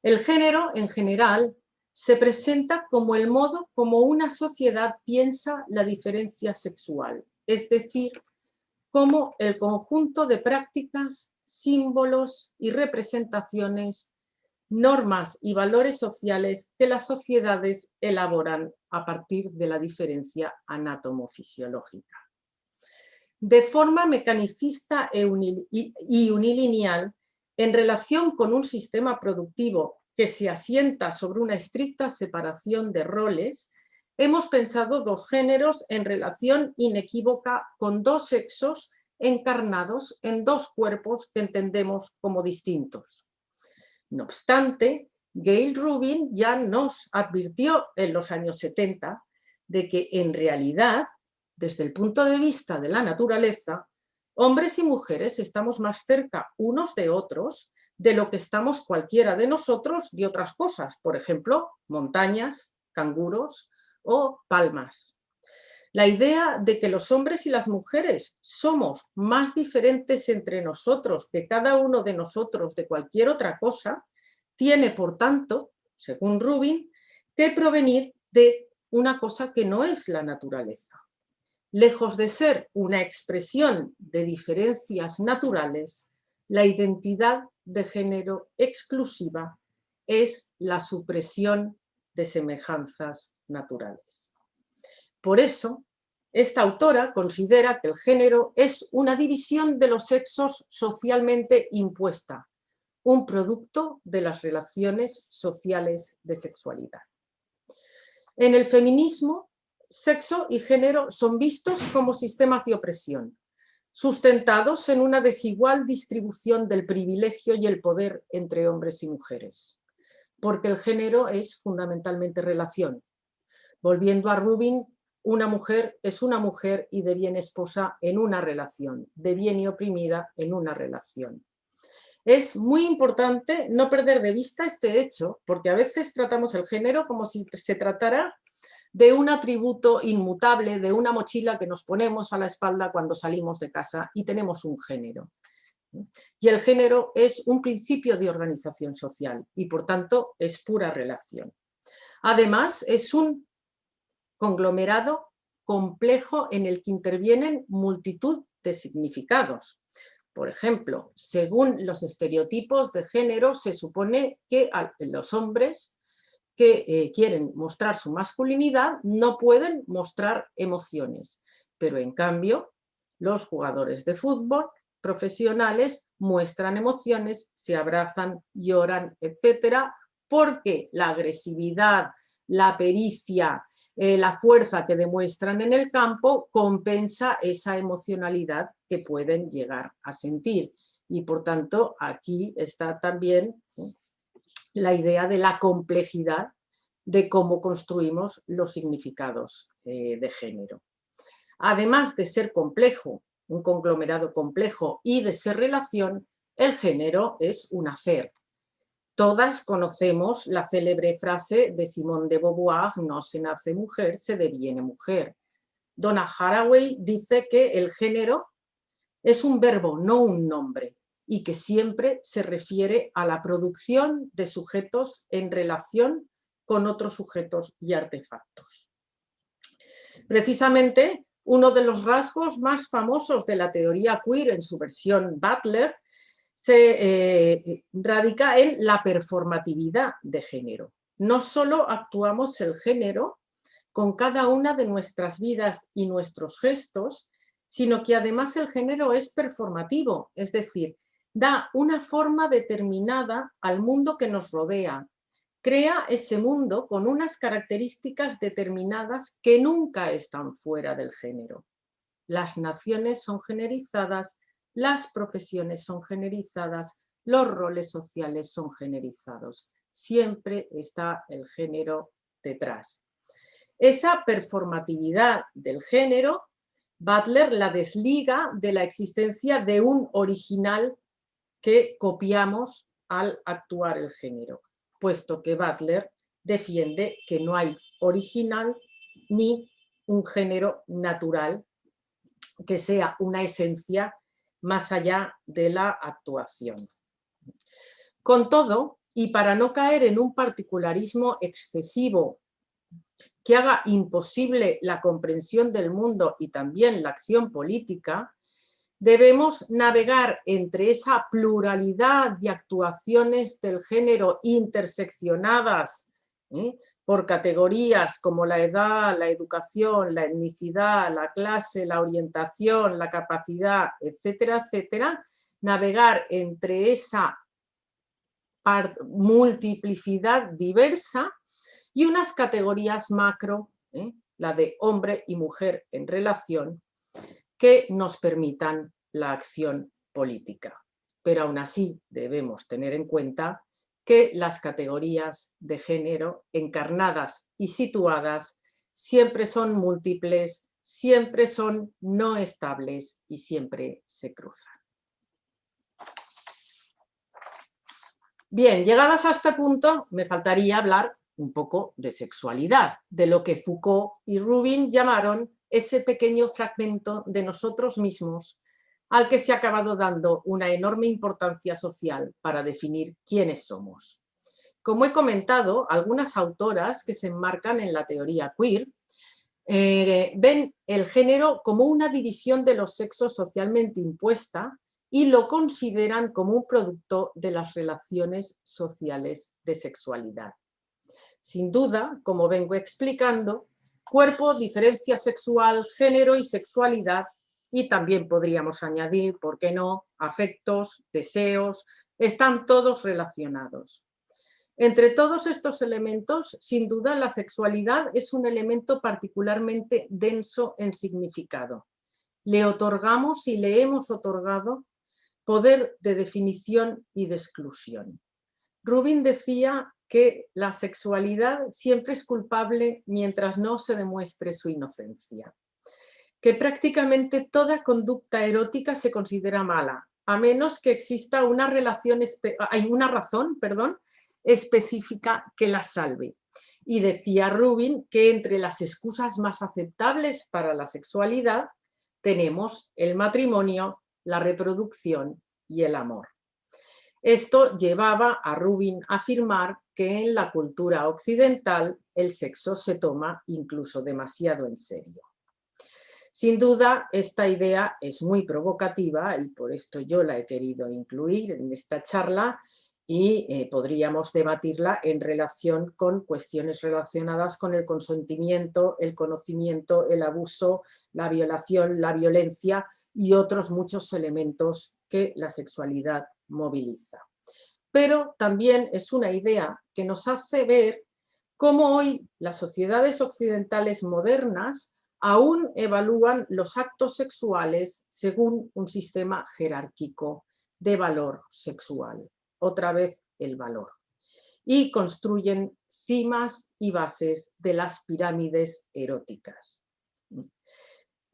El género, en general, se presenta como el modo como una sociedad piensa la diferencia sexual, es decir, como el conjunto de prácticas, símbolos y representaciones, normas y valores sociales que las sociedades elaboran a partir de la diferencia anátomo-fisiológica. De forma mecanicista y unilineal, en relación con un sistema productivo que se asienta sobre una estricta separación de roles, hemos pensado dos géneros en relación inequívoca con dos sexos encarnados en dos cuerpos que entendemos como distintos. No obstante, Gayle Rubin ya nos advirtió en los años 70 de que en realidad, desde el punto de vista de la naturaleza, hombres y mujeres estamos más cerca unos de otros de lo que estamos cualquiera de nosotros de otras cosas, por ejemplo, montañas, canguros o palmas. La idea de que los hombres y las mujeres somos más diferentes entre nosotros que cada uno de nosotros de cualquier otra cosa, tiene, por tanto, según Rubin, que provenir de una cosa que no es la naturaleza. Lejos de ser una expresión de diferencias naturales, la identidad de género exclusiva es la supresión de semejanzas naturales. Por eso, esta autora considera que el género es una división de los sexos socialmente impuesta, un producto de las relaciones sociales de sexualidad. En el feminismo, sexo y género son vistos como sistemas de opresión, sustentados en una desigual distribución del privilegio y el poder entre hombres y mujeres, porque el género es fundamentalmente relación. Volviendo a Rubin, una mujer es una mujer y de bien esposa en una relación, de bien y oprimida en una relación. Es muy importante no perder de vista este hecho, porque a veces tratamos el género como si se tratara de un atributo inmutable, de una mochila que nos ponemos a la espalda cuando salimos de casa y tenemos un género. Y el género es un principio de organización social y, por tanto, es pura relación. Además, es un conglomerado complejo en el que intervienen multitud de significados. Por ejemplo, según los estereotipos de género, se supone que los hombres que quieren mostrar su masculinidad no pueden mostrar emociones, pero en cambio los jugadores de fútbol profesionales muestran emociones, se abrazan, lloran, etcétera, porque la agresividad, la pericia, la fuerza que demuestran en el campo compensa esa emocionalidad que pueden llegar a sentir. Y por tanto, aquí está también la idea de la complejidad de cómo construimos los significados de género. Además de ser complejo, un conglomerado complejo y de ser relación, el género es un hacer. Todas conocemos la célebre frase de Simone de Beauvoir: no se nace mujer, se deviene mujer. Donna Haraway dice que el género es un verbo, no un nombre, y que siempre se refiere a la producción de sujetos en relación con otros sujetos y artefactos. Precisamente, uno de los rasgos más famosos de la teoría queer en su versión Butler se radica en la performatividad de género. No solo actuamos el género con cada una de nuestras vidas y nuestros gestos, sino que además el género es performativo, es decir, da una forma determinada al mundo que nos rodea, crea ese mundo con unas características determinadas que nunca están fuera del género. Las naciones son generizadas, las profesiones son generizadas, los roles sociales son generizados. Siempre está el género detrás. Esa performatividad del género, Butler la desliga de la existencia de un original que copiamos al actuar el género, puesto que Butler defiende que no hay original ni un género natural que sea una esencia más allá de la actuación. Con todo, y para no caer en un particularismo excesivo que haga imposible la comprensión del mundo y también la acción política, debemos navegar entre esa pluralidad de actuaciones del género interseccionadas por categorías como la edad, la educación, la etnicidad, la clase, la orientación, la capacidad, etcétera, etcétera, navegar entre esa multiplicidad diversa y unas categorías macro, la de hombre y mujer en relación, que nos permitan la acción política. Pero aún así debemos tener en cuenta que las categorías de género encarnadas y situadas siempre son múltiples, siempre son no estables y siempre se cruzan. Bien, llegadas a este punto, me faltaría hablar un poco de sexualidad, de lo que Foucault y Rubin llamaron ese pequeño fragmento de nosotros mismos al que se ha acabado dando una enorme importancia social para definir quiénes somos. Como he comentado, algunas autoras que se enmarcan en la teoría queer ven el género como una división de los sexos socialmente impuesta y lo consideran como un producto de las relaciones sociales de sexualidad. Sin duda, como vengo explicando, cuerpo, diferencia sexual, género y sexualidad, y también podríamos añadir, ¿por qué no?, afectos, deseos, están todos relacionados. Entre todos estos elementos, sin duda, la sexualidad es un elemento particularmente denso en significado. Le otorgamos y le hemos otorgado poder de definición y de exclusión. Rubin decía que la sexualidad siempre es culpable mientras no se demuestre su inocencia, que prácticamente toda conducta erótica se considera mala, a menos que exista una razón específica que la salve. Y decía Rubin que entre las excusas más aceptables para la sexualidad tenemos el matrimonio, la reproducción y el amor. Esto llevaba a Rubin a afirmar que en la cultura occidental el sexo se toma incluso demasiado en serio. Sin duda, esta idea es muy provocativa y por esto yo la he querido incluir en esta charla y podríamos debatirla en relación con cuestiones relacionadas con el consentimiento, el conocimiento, el abuso, la violación, la violencia y otros muchos elementos que la sexualidad moviliza. Pero también es una idea que nos hace ver cómo hoy las sociedades occidentales modernas aún evalúan los actos sexuales según un sistema jerárquico de valor sexual. Otra vez el valor. Y construyen cimas y bases de las pirámides eróticas.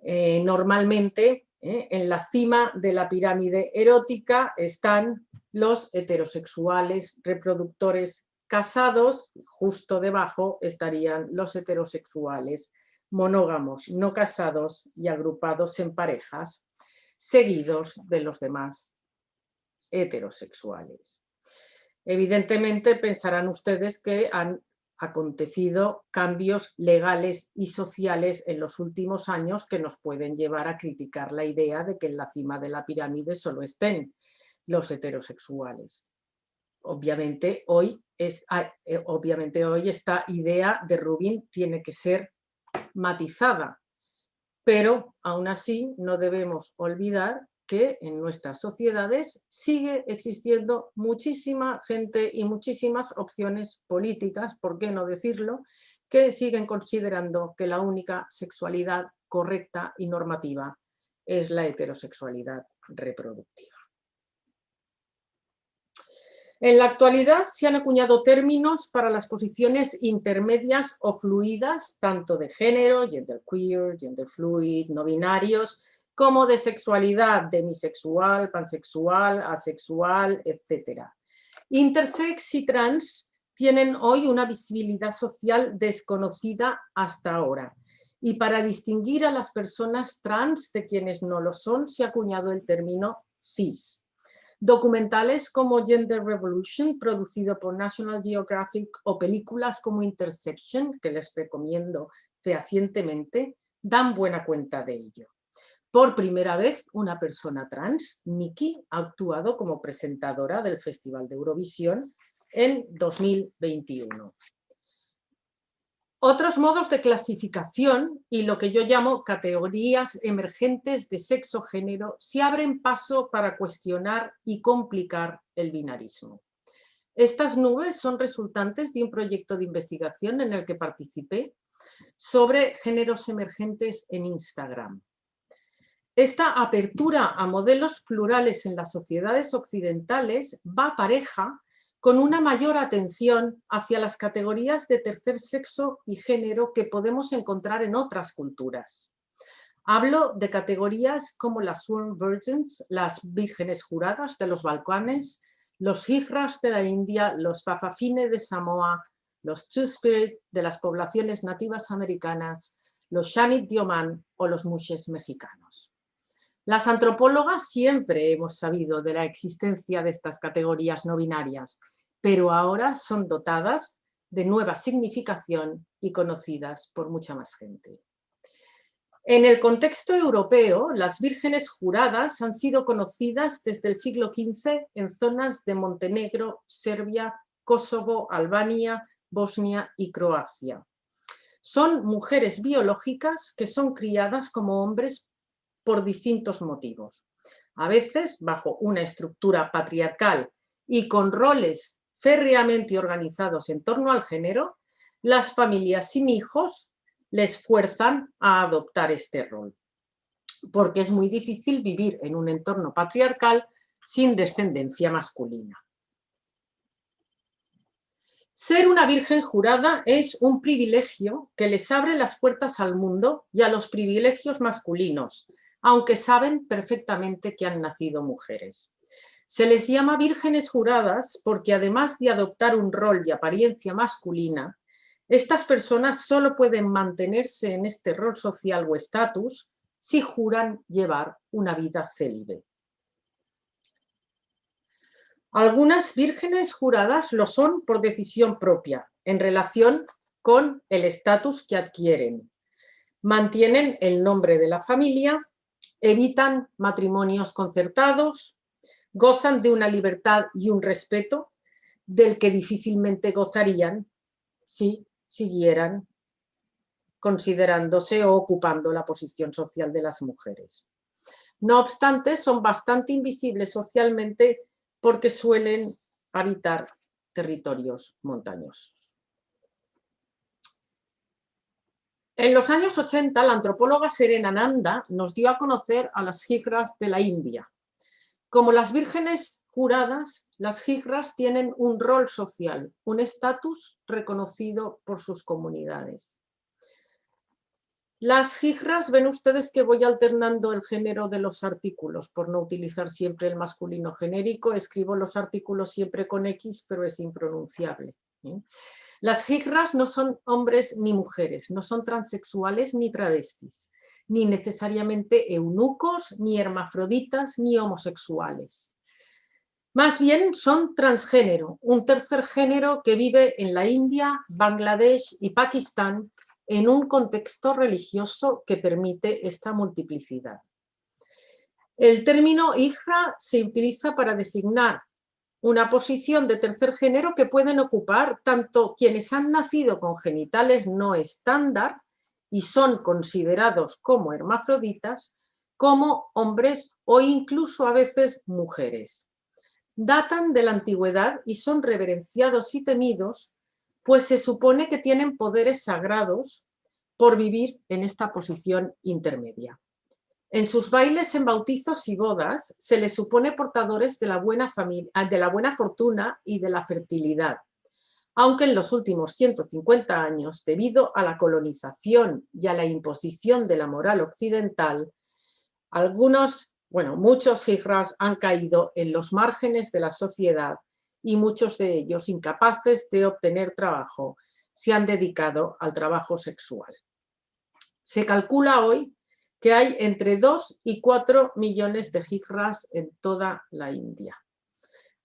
Normalmente En la cima de la pirámide erótica están los heterosexuales reproductores casados, justo debajo estarían los heterosexuales monógamos no casados y agrupados en parejas, seguidos de los demás heterosexuales. Evidentemente pensarán ustedes que han acontecido cambios legales y sociales en los últimos años que nos pueden llevar a criticar la idea de que en la cima de la pirámide solo estén los heterosexuales. Obviamente hoy esta idea de Rubin tiene que ser matizada, pero aún así no debemos olvidar que en nuestras sociedades sigue existiendo muchísima gente y muchísimas opciones políticas, por qué no decirlo, que siguen considerando que la única sexualidad correcta y normativa es la heterosexualidad reproductiva. En la actualidad se han acuñado términos para las posiciones intermedias o fluidas, tanto de género, genderqueer, genderfluid, no binarios, como de sexualidad, demisexual, pansexual, asexual, etc. Intersex y trans tienen hoy una visibilidad social desconocida hasta ahora. Y para distinguir a las personas trans de quienes no lo son, se ha acuñado el término cis. Documentales como Gender Revolution, producido por National Geographic, o películas como Intersection, que les recomiendo fehacientemente, dan buena cuenta de ello. Por primera vez, una persona trans, Nikki, ha actuado como presentadora del Festival de Eurovisión en 2021. Otros modos de clasificación y lo que yo llamo categorías emergentes de sexo-género se abren paso para cuestionar y complicar el binarismo. Estas nubes son resultantes de un proyecto de investigación en el que participé sobre géneros emergentes en Instagram. Esta apertura a modelos plurales en las sociedades occidentales va pareja con una mayor atención hacia las categorías de tercer sexo y género que podemos encontrar en otras culturas. Hablo de categorías como las Sworn Virgins, las vírgenes juradas de los Balcanes, los hijras de la India, los fafafine de Samoa, los Two-Spirit de las poblaciones nativas americanas, los Shanit de Omán o los Mushes mexicanos. Las antropólogas siempre hemos sabido de la existencia de estas categorías no binarias, pero ahora son dotadas de nueva significación y conocidas por mucha más gente. En el contexto europeo, las vírgenes juradas han sido conocidas desde el siglo XV en zonas de Montenegro, Serbia, Kosovo, Albania, Bosnia y Croacia. Son mujeres biológicas que son criadas como hombres por distintos motivos. A veces bajo una estructura patriarcal y con roles férreamente organizados en torno al género, las familias sin hijos les fuerzan a adoptar este rol, porque es muy difícil vivir en un entorno patriarcal sin descendencia masculina. Ser una virgen jurada es un privilegio que les abre las puertas al mundo y a los privilegios masculinos, aunque saben perfectamente que han nacido mujeres. Se les llama vírgenes juradas porque además de adoptar un rol y apariencia masculina, estas personas solo pueden mantenerse en este rol social o estatus si juran llevar una vida célibe. Algunas vírgenes juradas lo son por decisión propia, en relación con el estatus que adquieren. Mantienen el nombre de la familia, evitan matrimonios concertados, gozan de una libertad y un respeto del que difícilmente gozarían si siguieran considerándose o ocupando la posición social de las mujeres. No obstante, son bastante invisibles socialmente porque suelen habitar territorios montañosos. En los años 80, la antropóloga Serena Nanda nos dio a conocer a las hijras de la India. Como las vírgenes juradas, las hijras tienen un rol social, un estatus reconocido por sus comunidades. Las hijras, ven ustedes que voy alternando el género de los artículos, por no utilizar siempre el masculino genérico, escribo los artículos siempre con X, pero es impronunciable. Las hijras no son hombres ni mujeres, no son transexuales ni travestis, ni necesariamente eunucos, ni hermafroditas, ni homosexuales. Más bien son transgénero, un tercer género que vive en la India, Bangladesh y Pakistán, en un contexto religioso que permite esta multiplicidad. El término hijra se utiliza para designar una posición de tercer género que pueden ocupar tanto quienes han nacido con genitales no estándar y son considerados como hermafroditas, como hombres o incluso a veces mujeres. Datan de la antigüedad y son reverenciados y temidos, pues se supone que tienen poderes sagrados por vivir en esta posición intermedia. En sus bailes en bautizos y bodas se les supone portadores de la buena fortuna y de la fertilidad, aunque en los últimos 150 años, debido a la colonización y a la imposición de la moral occidental, muchos hijras han caído en los márgenes de la sociedad y muchos de ellos, incapaces de obtener trabajo, se han dedicado al trabajo sexual. Se calcula hoy que hay entre 2 y 4 millones de hijras en toda la India.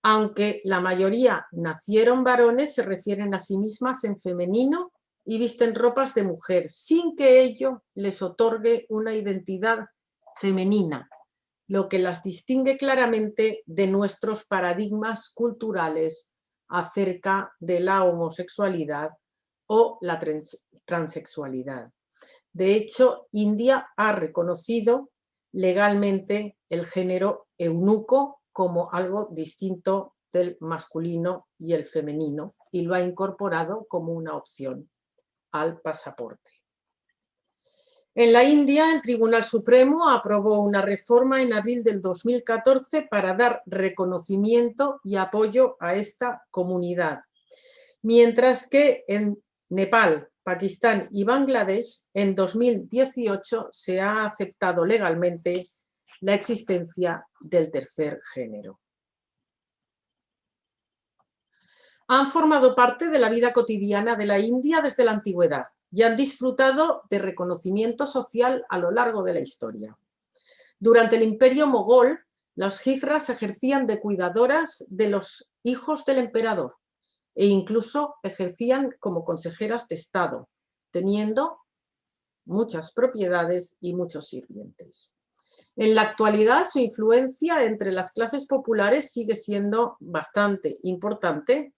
Aunque la mayoría nacieron varones, se refieren a sí mismas en femenino y visten ropas de mujer, sin que ello les otorgue una identidad femenina, lo que las distingue claramente de nuestros paradigmas culturales acerca de la homosexualidad o la transexualidad. De hecho, India ha reconocido legalmente el género eunuco como algo distinto del masculino y el femenino y lo ha incorporado como una opción al pasaporte. En la India, el Tribunal Supremo aprobó una reforma en abril del 2014 para dar reconocimiento y apoyo a esta comunidad, mientras que en Nepal, Pakistán y Bangladesh, en 2018 se ha aceptado legalmente la existencia del tercer género. Han formado parte de la vida cotidiana de la India desde la antigüedad y han disfrutado de reconocimiento social a lo largo de la historia. Durante el Imperio Mogol, las hijras ejercían de cuidadoras de los hijos del emperador e incluso ejercían como consejeras de Estado, teniendo muchas propiedades y muchos sirvientes. En la actualidad, su influencia entre las clases populares sigue siendo bastante importante,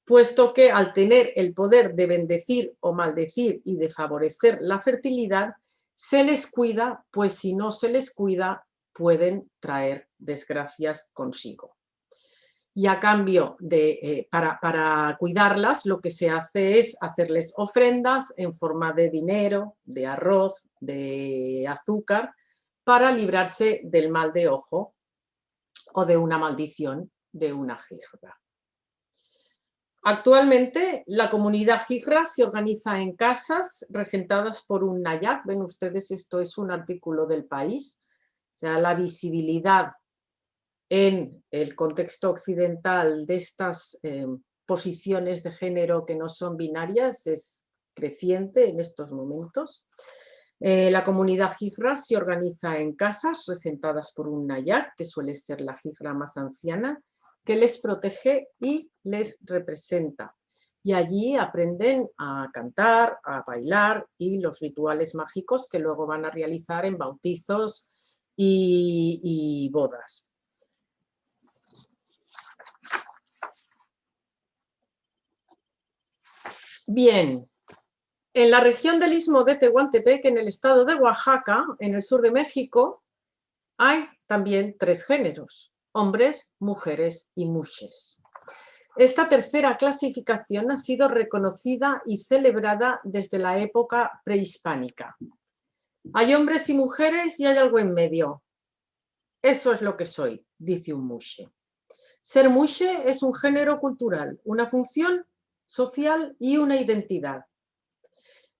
puesto que al tener el poder de bendecir o maldecir y de favorecer la fertilidad, se les cuida, pues si no se les cuida, pueden traer desgracias consigo. Y a cambio para cuidarlas, lo que se hace es hacerles ofrendas en forma de dinero, de arroz, de azúcar, para librarse del mal de ojo o de una maldición de una hijra. Actualmente, la comunidad hijra se organiza en casas regentadas por un nayak. Ven ustedes, esto es un artículo del País. O sea, la visibilidad en el contexto occidental de estas posiciones de género que no son binarias es creciente en estos momentos. La comunidad hijra se organiza en casas regentadas por un nayak, que suele ser la hijra más anciana, que les protege y les representa. Y allí aprenden a cantar, a bailar y los rituales mágicos que luego van a realizar en bautizos y bodas. Bien, en la región del Istmo de Tehuantepec, en el estado de Oaxaca, en el sur de México, hay también 3 géneros: hombres, mujeres y muxes. Esta tercera clasificación ha sido reconocida y celebrada desde la época prehispánica. Hay hombres y mujeres y hay algo en medio. Eso es lo que soy, dice un muxe. Ser muxe es un género cultural, una función social y una identidad.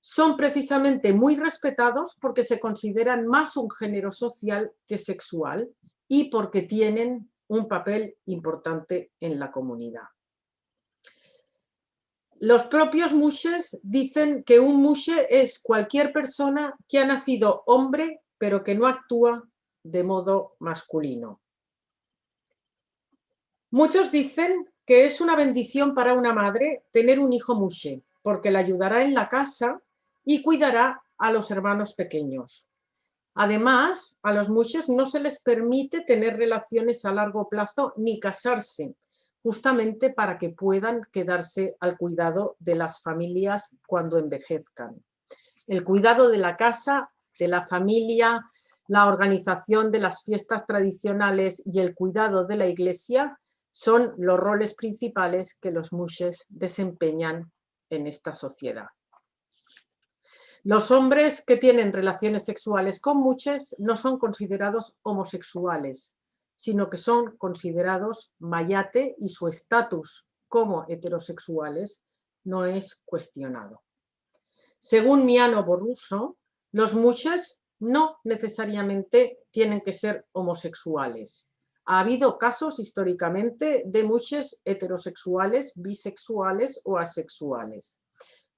son precisamente muy respetados porque se consideran más un género social que sexual y porque tienen un papel importante en la comunidad. Los propios mushes dicen que un mushe es cualquier persona que ha nacido hombre pero que no actúa de modo masculino. Muchos dicen que es una bendición para una madre tener un hijo mushe porque le ayudará en la casa y cuidará a los hermanos pequeños. Además, a los mushes no se les permite tener relaciones a largo plazo ni casarse, justamente para que puedan quedarse al cuidado de las familias cuando envejezcan. El cuidado de la casa, de la familia, la organización de las fiestas tradicionales y el cuidado de la iglesia son los roles principales que los mushes desempeñan en esta sociedad. Los hombres que tienen relaciones sexuales con mushes no son considerados homosexuales, sino que son considerados mayate y su estatus como heterosexuales no es cuestionado. Según Miano Borruso, los mushes no necesariamente tienen que ser homosexuales. Ha habido casos históricamente de mushes heterosexuales, bisexuales o asexuales,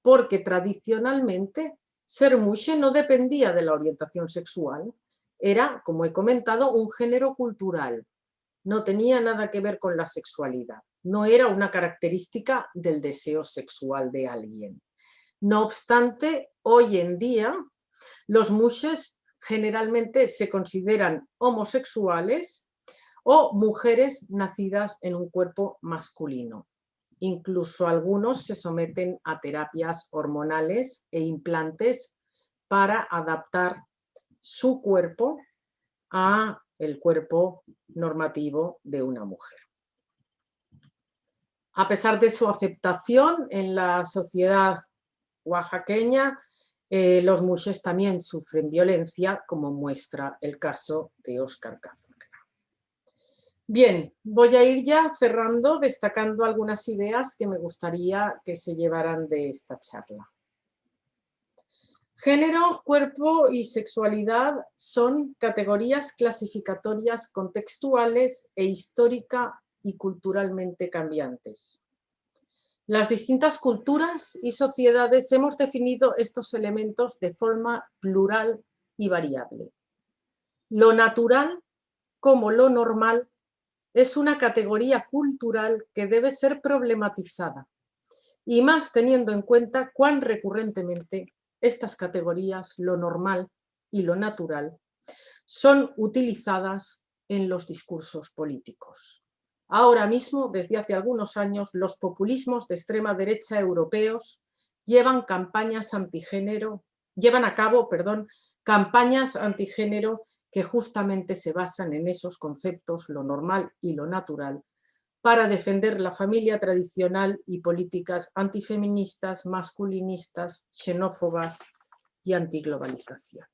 porque tradicionalmente ser mushe no dependía de la orientación sexual, era, como he comentado, un género cultural, no tenía nada que ver con la sexualidad, no era una característica del deseo sexual de alguien. No obstante, hoy en día los mushes generalmente se consideran homosexuales o mujeres nacidas en un cuerpo masculino. Incluso algunos se someten a terapias hormonales e implantes para adaptar su cuerpo a el cuerpo normativo de una mujer. A pesar de su aceptación en la sociedad oaxaqueña, los mushes también sufren violencia, como muestra el caso de Óscar Cazorla. Bien, voy a ir ya cerrando, destacando algunas ideas que me gustaría que se llevaran de esta charla. Género, cuerpo y sexualidad son categorías clasificatorias contextuales e histórica y culturalmente cambiantes. Las distintas culturas y sociedades hemos definido estos elementos de forma plural y variable. Lo natural, como lo normal, es una categoría cultural que debe ser problematizada, y más teniendo en cuenta cuán recurrentemente estas categorías, lo normal y lo natural, son utilizadas en los discursos políticos. Ahora mismo, desde hace algunos años, los populismos de extrema derecha europeos llevan a cabo campañas antigénero que justamente se basan en esos conceptos, lo normal y lo natural, para defender la familia tradicional y políticas antifeministas, masculinistas, xenófobas y antiglobalización.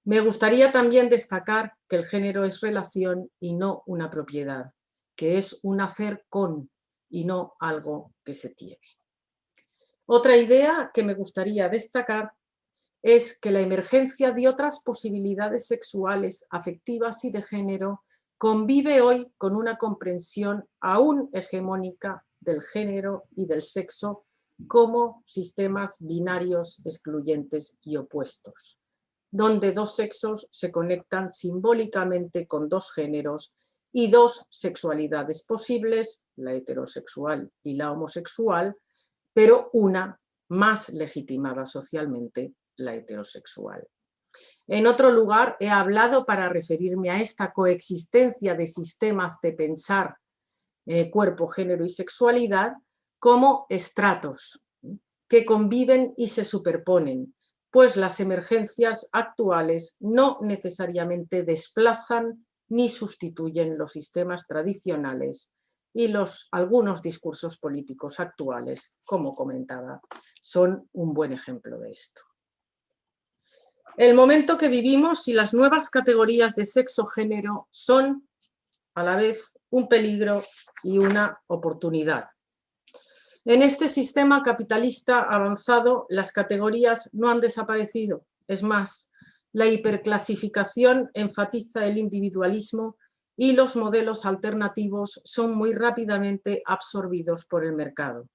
Me gustaría también destacar que el género es relación y no una propiedad, que es un hacer con y no algo que se tiene. Otra idea que me gustaría destacar es que la emergencia de otras posibilidades sexuales, afectivas y de género convive hoy con una comprensión aún hegemónica del género y del sexo como sistemas binarios excluyentes y opuestos, donde dos sexos se conectan simbólicamente con dos géneros y dos sexualidades posibles, la heterosexual y la homosexual, pero una más legitimada socialmente, la heterosexual. En otro lugar he hablado para referirme a esta coexistencia de sistemas de pensar cuerpo, género y sexualidad como estratos que conviven y se superponen, pues las emergencias actuales no necesariamente desplazan ni sustituyen los sistemas tradicionales y algunos discursos políticos actuales, como comentaba, son un buen ejemplo de esto. El momento que vivimos y las nuevas categorías de sexo-género son a la vez un peligro y una oportunidad. En este sistema capitalista avanzado, las categorías no han desaparecido. Es más, la hiperclasificación enfatiza el individualismo y los modelos alternativos son muy rápidamente absorbidos por el mercado.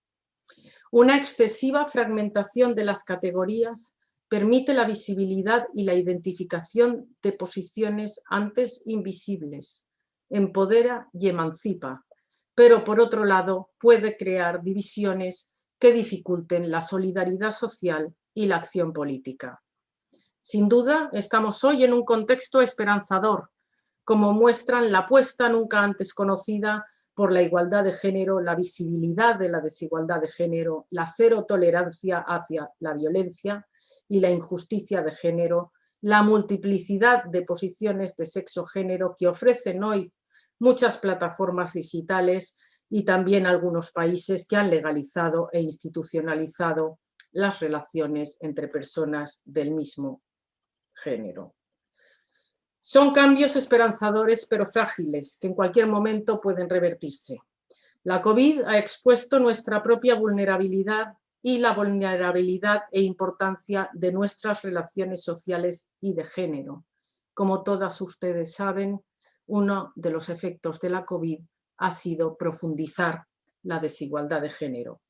Una excesiva fragmentación de las categorías permite la visibilidad y la identificación de posiciones antes invisibles, empodera y emancipa, pero por otro lado puede crear divisiones que dificulten la solidaridad social y la acción política. Sin duda, estamos hoy en un contexto esperanzador, como muestran la apuesta nunca antes conocida por la igualdad de género, la visibilidad de la desigualdad de género, la cero tolerancia hacia la violencia y la injusticia de género, la multiplicidad de posiciones de sexo-género que ofrecen hoy muchas plataformas digitales y también algunos países que han legalizado e institucionalizado las relaciones entre personas del mismo género. Son cambios esperanzadores pero frágiles que en cualquier momento pueden revertirse. La COVID ha expuesto nuestra propia vulnerabilidad y la vulnerabilidad e importancia de nuestras relaciones sociales y de género. Como todas ustedes saben, uno de los efectos de la COVID ha sido profundizar la desigualdad de género.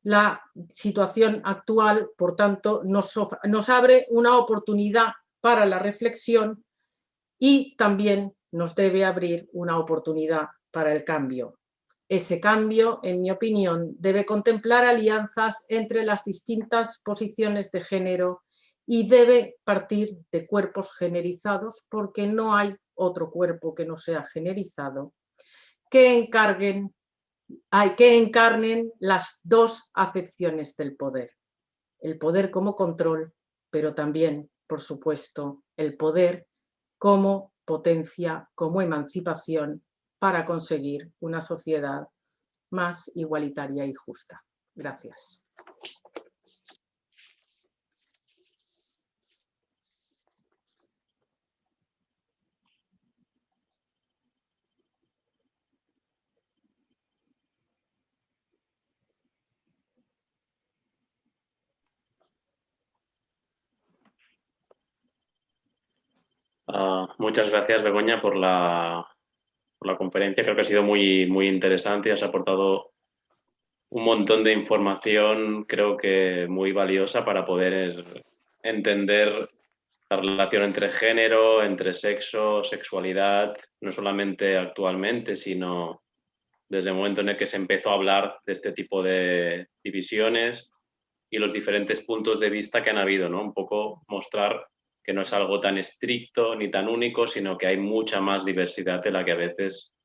La situación actual, por tanto, nos abre una oportunidad para la reflexión y también nos debe abrir una oportunidad para el cambio. Ese cambio, en mi opinión, debe contemplar alianzas entre las distintas posiciones de género y debe partir de cuerpos generizados, porque no hay otro cuerpo que no sea generizado, que encarnen las dos acepciones del poder. El poder como control, pero también, por supuesto, el poder como potencia, como emancipación para conseguir una sociedad más igualitaria y justa. Gracias. Muchas gracias, Begoña, por la conferencia. Creo que ha sido muy interesante y has aportado un montón de información, creo que muy valiosa para poder entender la relación entre género, entre sexo, sexualidad, no solamente actualmente, sino desde el momento en el que se empezó a hablar de este tipo de divisiones y los diferentes puntos de vista que han habido, ¿no? Un poco mostrar que no es algo tan estricto ni tan único, sino que hay mucha más diversidad de la que a veces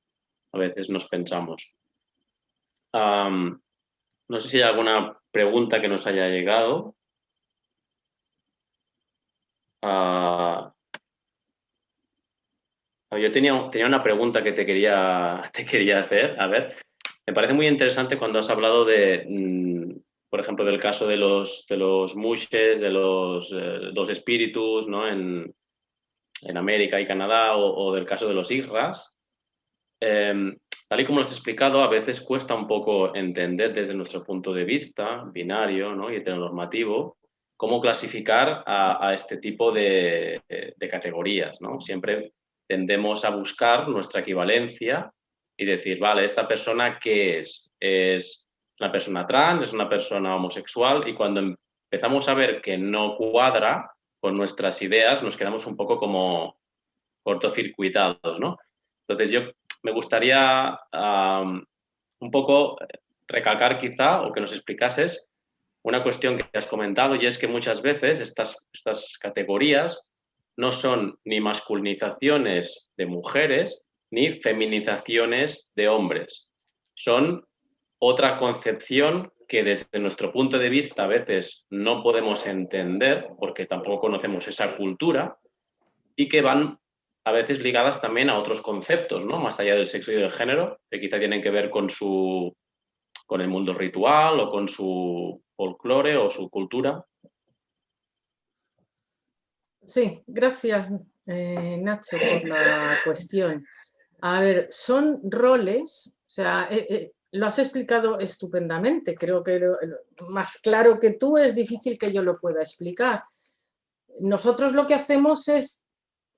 nos pensamos. No sé si hay alguna pregunta que nos haya llegado. Yo tenía una pregunta que te quería hacer. A ver, me parece muy interesante cuando has hablado de, por ejemplo, del caso de los mushes, de los dos espíritus, ¿no? en América y Canadá, o del caso de los IGRAS. Tal y como lo has explicado, a veces cuesta un poco entender desde nuestro punto de vista binario, ¿no? y heteronormativo cómo clasificar a este tipo de categorías, ¿no? Siempre tendemos a buscar nuestra equivalencia y decir, vale, ¿esta persona qué es? ¿Es una persona trans? ¿Es una persona homosexual? Y cuando empezamos a ver que no cuadra con nuestras ideas, nos quedamos un poco como cortocircuitados, ¿no? Entonces me gustaría un poco recalcar quizá, o que nos explicases una cuestión que has comentado, y es que muchas veces estas categorías no son ni masculinizaciones de mujeres ni feminizaciones de hombres. Son otra concepción que desde nuestro punto de vista a veces no podemos entender porque tampoco conocemos esa cultura y que van a veces ligadas también a otros conceptos, ¿no? Más allá del sexo y del género, que quizá tienen que ver con el mundo ritual o con su folclore o su cultura. Sí, gracias, Nacho, por la cuestión. A ver, son roles, o sea, lo has explicado estupendamente. Creo que más claro que tú es difícil que yo lo pueda explicar. Nosotros lo que hacemos es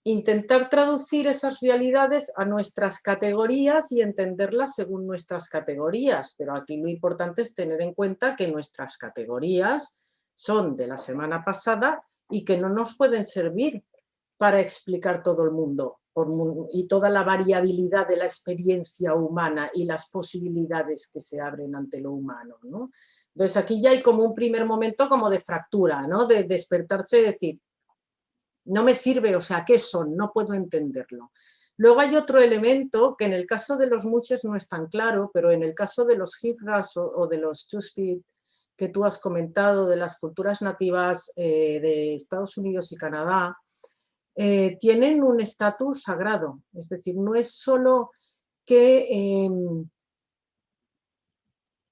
intentar traducir esas realidades a nuestras categorías y entenderlas según nuestras categorías, pero aquí lo importante es tener en cuenta que nuestras categorías son de la semana pasada y que no nos pueden servir para explicar todo el mundo y toda la variabilidad de la experiencia humana y las posibilidades que se abren ante lo humano, ¿no? Entonces aquí ya hay como un primer momento como de fractura, ¿no? De despertarse y decir, no me sirve, o sea, ¿qué son? No puedo entenderlo. Luego hay otro elemento que en el caso de los muches no es tan claro, pero en el caso de los Hijras o de los Two-Spirit que tú has comentado, de las culturas nativas de Estados Unidos y Canadá, tienen un estatus sagrado. Es decir, no es solo que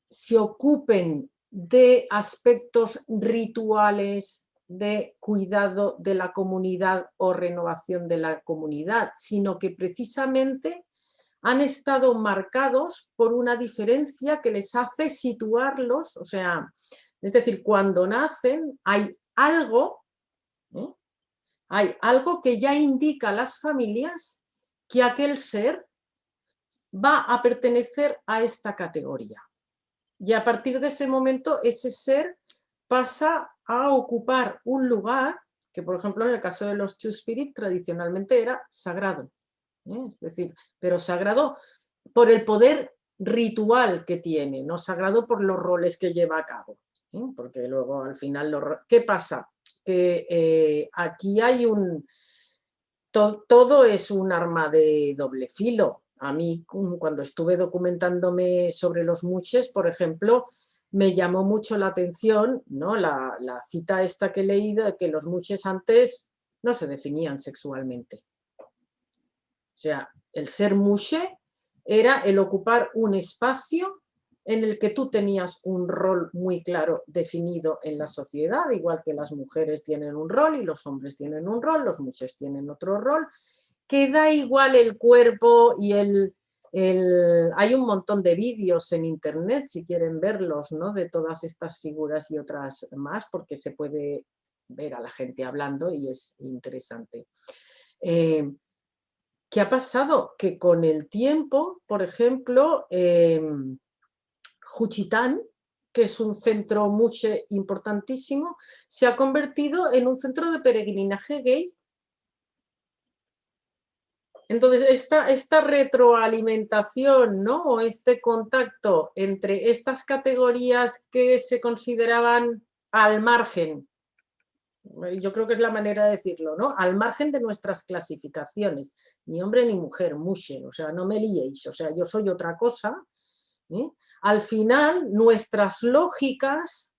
se ocupen de aspectos rituales, de cuidado de la comunidad o renovación de la comunidad, sino que precisamente han estado marcados por una diferencia que les hace situarlos, o sea, es decir, cuando nacen hay algo que ya indica a las familias que aquel ser va a pertenecer a esta categoría. Y a partir de ese momento ese ser pasa a ocupar un lugar que, por ejemplo, en el caso de los Two-Spirit tradicionalmente era sagrado. Es decir, pero sagrado por el poder ritual que tiene, no sagrado por los roles que lleva a cabo. Porque luego al final, ¿qué pasa? Que aquí hay todo es un arma de doble filo. A mí, cuando estuve documentándome sobre los muches, por ejemplo, me llamó mucho la atención, ¿no? la cita esta que he leído, de que los muches antes no se definían sexualmente. O sea, el ser muche era el ocupar un espacio en el que tú tenías un rol muy claro definido en la sociedad, igual que las mujeres tienen un rol y los hombres tienen un rol, los muches tienen otro rol, que da igual el cuerpo y hay un montón de vídeos en internet, si quieren verlos, ¿no? De todas estas figuras y otras más, porque se puede ver a la gente hablando y es interesante. ¿Qué ha pasado? Que con el tiempo, por ejemplo, Juchitán, que es un centro muche importantísimo, se ha convertido en un centro de peregrinaje gay. Entonces, esta retroalimentación, ¿no? O este contacto entre estas categorías que se consideraban al margen, yo creo que es la manera de decirlo, ¿no? Al margen de nuestras clasificaciones, ni hombre ni mujer, mushe, o sea, no me liéis, o sea, yo soy otra cosa. Al final, nuestras lógicas,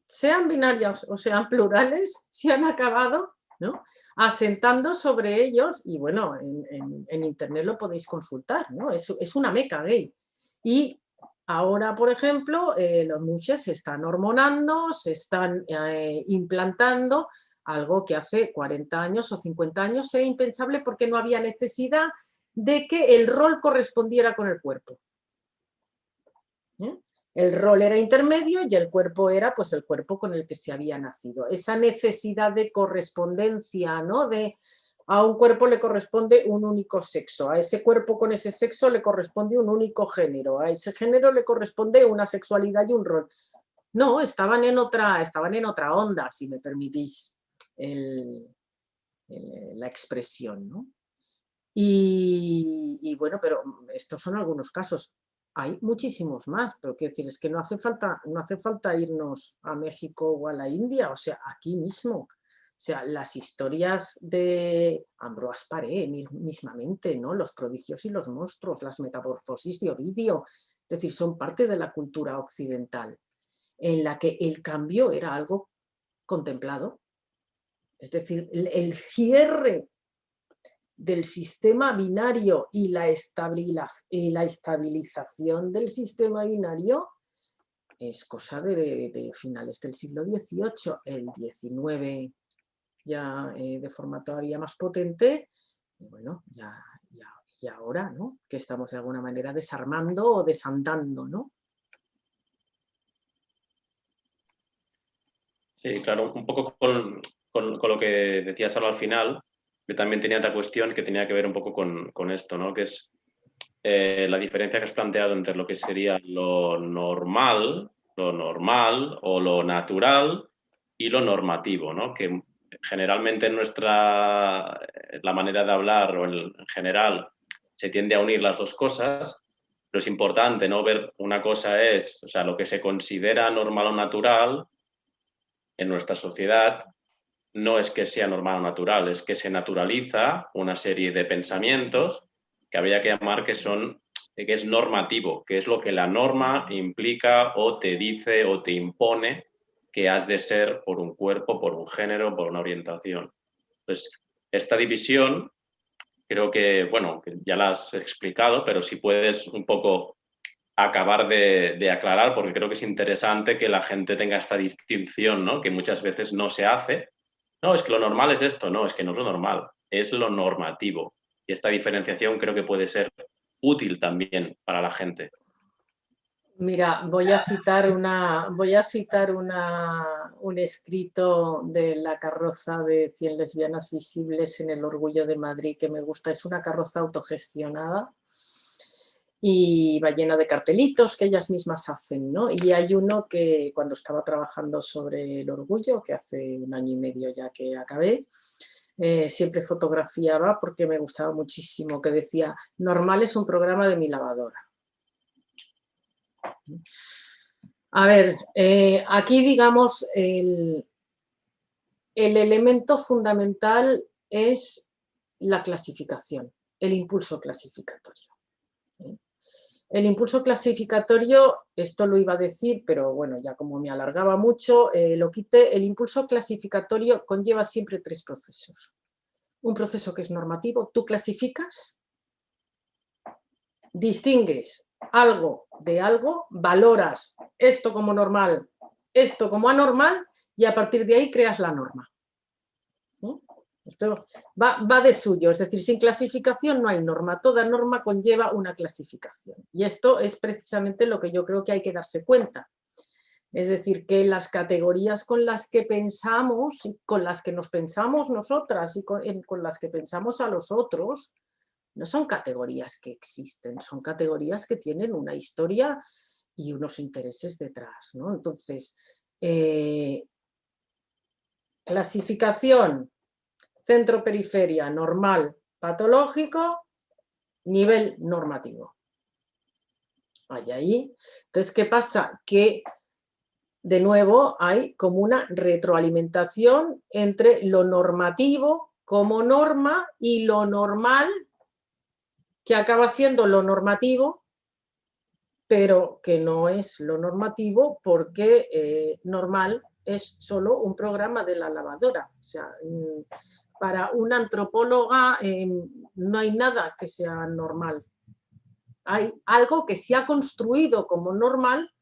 sean binarias o sean plurales, se han acabado, ¿no? Asentando sobre ellos, y bueno, en internet lo podéis consultar, ¿no? Es una meca gay. Y ahora, por ejemplo, los muches se están hormonando, se están implantando, algo que hace 40 años o 50 años era impensable porque no había necesidad de que el rol correspondiera con el cuerpo. El rol era intermedio y el cuerpo era pues el cuerpo con el que se había nacido. Esa necesidad de correspondencia, ¿no? A un cuerpo le corresponde un único sexo, a ese cuerpo con ese sexo le corresponde un único género, a ese género le corresponde una sexualidad y un rol. No, estaban en otra onda, si me permitís la expresión, ¿no? Y bueno, pero estos son algunos casos. Hay muchísimos más, pero quiero decir, es que no hace falta irnos a México o a la India, o sea, aquí mismo. O sea, las historias de Ambroise Paré mismamente, ¿no? Los prodigios y los monstruos, las metamorfosis de Ovidio, es decir, son parte de la cultura occidental, en la que el cambio era algo contemplado. Es decir, el cierre del sistema binario y la estabilización del sistema binario es cosa de finales del siglo XVIII, el XIX ya de forma todavía más potente, y bueno, ya y ahora, ¿no? Que estamos de alguna manera desarmando o desandando, ¿no? Sí, claro, un poco con lo que decías ahora al final, yo también tenía otra cuestión que tenía que ver un poco con esto, ¿no? Que es la diferencia que has planteado entre lo que sería lo normal o lo natural y lo normativo, ¿no? Que generalmente en la manera de hablar o en general se tiende a unir las dos cosas, pero es importante, ¿no? Ver una cosa es, o sea, lo que se considera normal o natural en nuestra sociedad no es que sea normal o natural, es que se naturaliza una serie de pensamientos que habría que llamar que es normativo, que es lo que la norma implica o te dice o te impone que has de ser por un cuerpo, por un género, por una orientación. Pues esta división creo que, bueno, que ya la has explicado, pero si puedes un poco acabar de aclarar, porque creo que es interesante que la gente tenga esta distinción, ¿no? Que muchas veces no se hace. No, es que lo normal es esto, no, es que no es lo normal, es lo normativo. Y esta diferenciación creo que puede ser útil también para la gente. Mira, voy a citar un escrito de la carroza de 100 lesbianas visibles en el Orgullo de Madrid que me gusta. Es una carroza autogestionada y va llena de cartelitos que ellas mismas hacen, ¿no? Y hay uno que cuando estaba trabajando sobre el orgullo, que hace 1 año y medio ya que acabé, siempre fotografiaba porque me gustaba muchísimo, que decía: normal es un programa de mi lavadora. A ver, aquí digamos el elemento fundamental es la clasificación, el impulso clasificatorio. El impulso clasificatorio, esto lo iba a decir, pero bueno, ya como me alargaba mucho, lo quité. El impulso clasificatorio conlleva siempre 3 procesos. Un proceso que es normativo, tú clasificas, distingues algo de algo, valoras esto como normal, esto como anormal, y a partir de ahí creas la norma. Esto va de suyo, es decir, sin clasificación no hay norma, toda norma conlleva una clasificación. Y esto es precisamente lo que yo creo que hay que darse cuenta. Es decir, que las categorías con las que pensamos, con las que nos pensamos nosotras y con las que pensamos a los otros, no son categorías que existen, son categorías que tienen una historia y unos intereses detrás, ¿no? Entonces, clasificación, centro-periferia, normal, patológico, nivel normativo. Ahí. Entonces, ¿qué pasa? Que de nuevo hay como una retroalimentación entre lo normativo como norma y lo normal, que acaba siendo lo normativo, pero que no es lo normativo porque normal es solo un programa de la lavadora. O sea, para una antropóloga no hay nada que sea normal. Hay algo que se ha construido como normal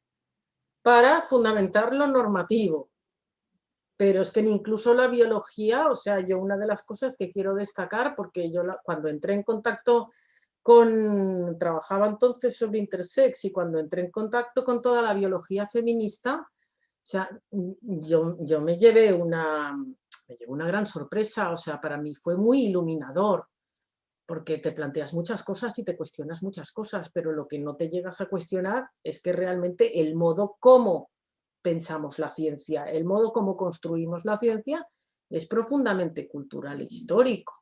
para fundamentar lo normativo. Pero es que incluso la biología, o sea, yo una de las cosas que quiero destacar, porque yo cuando entré en contacto trabajaba entonces sobre intersex, y cuando entré en contacto con toda la biología feminista, o sea, yo me llevé una gran sorpresa, o sea, para mí fue muy iluminador, porque te planteas muchas cosas y te cuestionas muchas cosas, pero lo que no te llegas a cuestionar es que realmente el modo como pensamos la ciencia, el modo como construimos la ciencia es profundamente cultural e histórico.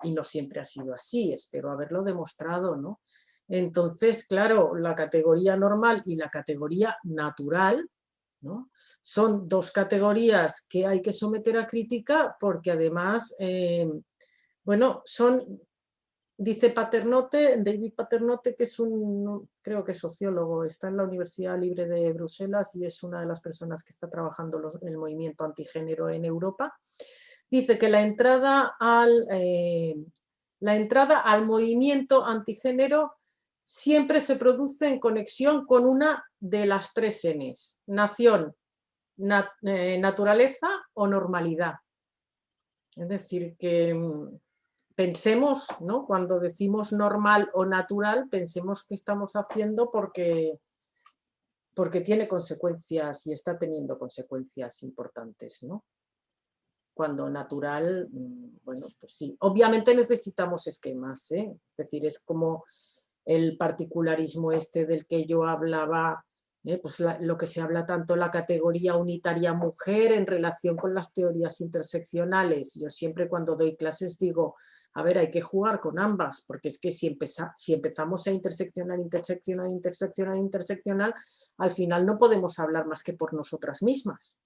Y no siempre ha sido así, espero haberlo demostrado, ¿no? Entonces, claro, la categoría normal y la categoría natural, ¿no? Son 2 categorías que hay que someter a crítica porque además, bueno, dice Paternotte, David Paternotte, que es creo que es sociólogo, está en la Universidad Libre de Bruselas y es una de las personas que está trabajando en el movimiento antigénero en Europa. Dice que la entrada al movimiento antigénero siempre se produce en conexión con una de las 3 Ns: nación, naturaleza o normalidad. Es decir, que pensemos, ¿no? Cuando decimos normal o natural, pensemos que estamos haciendo porque tiene consecuencias y está teniendo consecuencias importantes, ¿no? Cuando natural, bueno, pues sí. Obviamente necesitamos esquemas, ¿eh? Es decir, es como el particularismo este del que yo hablaba, pues lo que se habla tanto la categoría unitaria mujer en relación con las teorías interseccionales. Yo siempre cuando doy clases digo, a ver, hay que jugar con ambas, porque es que si empezamos a interseccionar, al final no podemos hablar más que por nosotras mismas.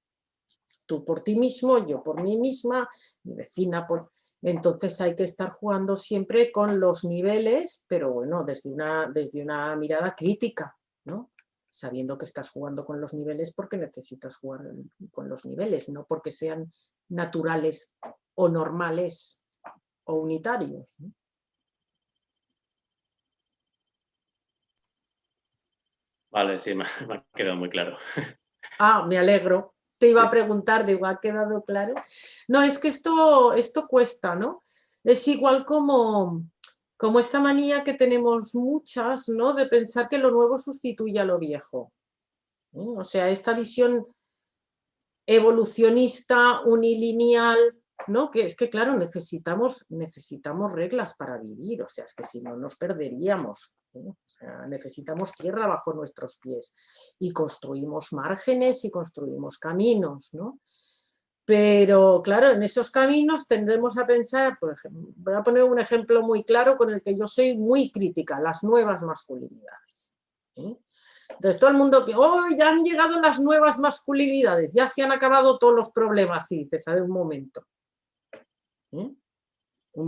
Tú por ti mismo, yo por mí misma, mi vecina por... Entonces hay que estar jugando siempre con los niveles, pero bueno, desde una mirada crítica, ¿no? Sabiendo que estás jugando con los niveles porque necesitas jugar con los niveles, no porque sean naturales o normales o unitarios, ¿no? Vale, sí, me ha quedado muy claro. Ah, me alegro. Te iba a preguntar, digo, ¿ha quedado claro? No, es que esto cuesta, ¿no? Es igual como esta manía que tenemos muchas, ¿no? De pensar que lo nuevo sustituye a lo viejo. O sea, esta visión evolucionista, unilineal, ¿no? Que es que, claro, necesitamos reglas para vivir, o sea, es que si no nos perderíamos, ¿no? O sea, necesitamos tierra bajo nuestros pies y construimos márgenes y construimos caminos, ¿no? Pero, claro, en esos caminos tendremos a pensar, por ejemplo, voy a poner un ejemplo muy claro con el que yo soy muy crítica, las nuevas masculinidades, ¿eh? Entonces todo el mundo que, oh, ya han llegado las nuevas masculinidades, ya se han acabado todos los problemas, y dices, a ver, un momento, un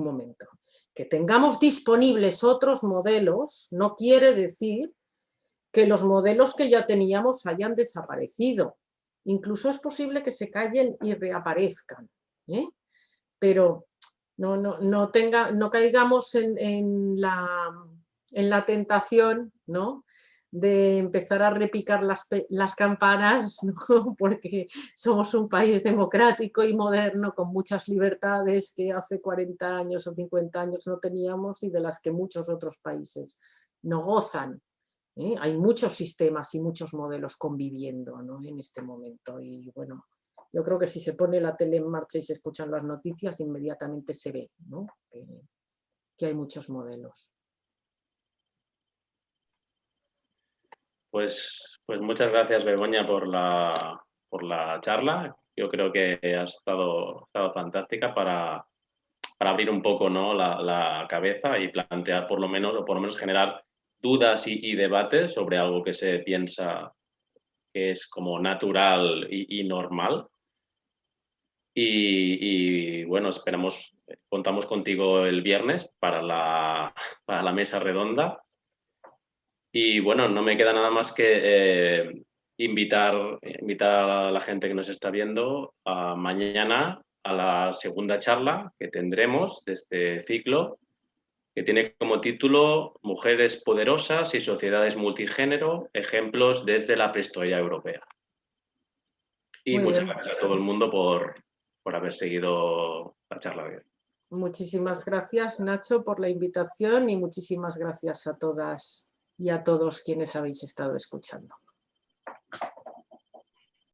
momento, que tengamos disponibles otros modelos no quiere decir que los modelos que ya teníamos hayan desaparecido, incluso es posible que se callen y reaparezcan, pero no caigamos en la tentación, ¿no?, de empezar a repicar las campanas, ¿no?, porque somos un país democrático y moderno con muchas libertades que hace 40 años o 50 años no teníamos y de las que muchos otros países no gozan. Hay muchos sistemas y muchos modelos conviviendo, ¿no?, en este momento, y bueno, yo creo que si se pone la tele en marcha y se escuchan las noticias, inmediatamente se ve, ¿no?, que hay muchos modelos. Pues muchas gracias, Begoña, por la charla. Yo creo que ha estado fantástica para abrir un poco, ¿no?, la cabeza y plantear por lo menos generar dudas y debates sobre algo que se piensa que es como natural y normal. Y bueno, contamos contigo el viernes para la mesa redonda. Y bueno, no me queda nada más que invitar a la gente que nos está viendo a mañana a la segunda charla que tendremos de este ciclo, que tiene como título Mujeres poderosas y sociedades multigénero, ejemplos desde la prehistoria europea. Y Muy muchas bien. gracias a todo el mundo por haber seguido la charla de hoy. Muchísimas gracias, Nacho, por la invitación y muchísimas gracias a todas y a todos quienes habéis estado escuchando.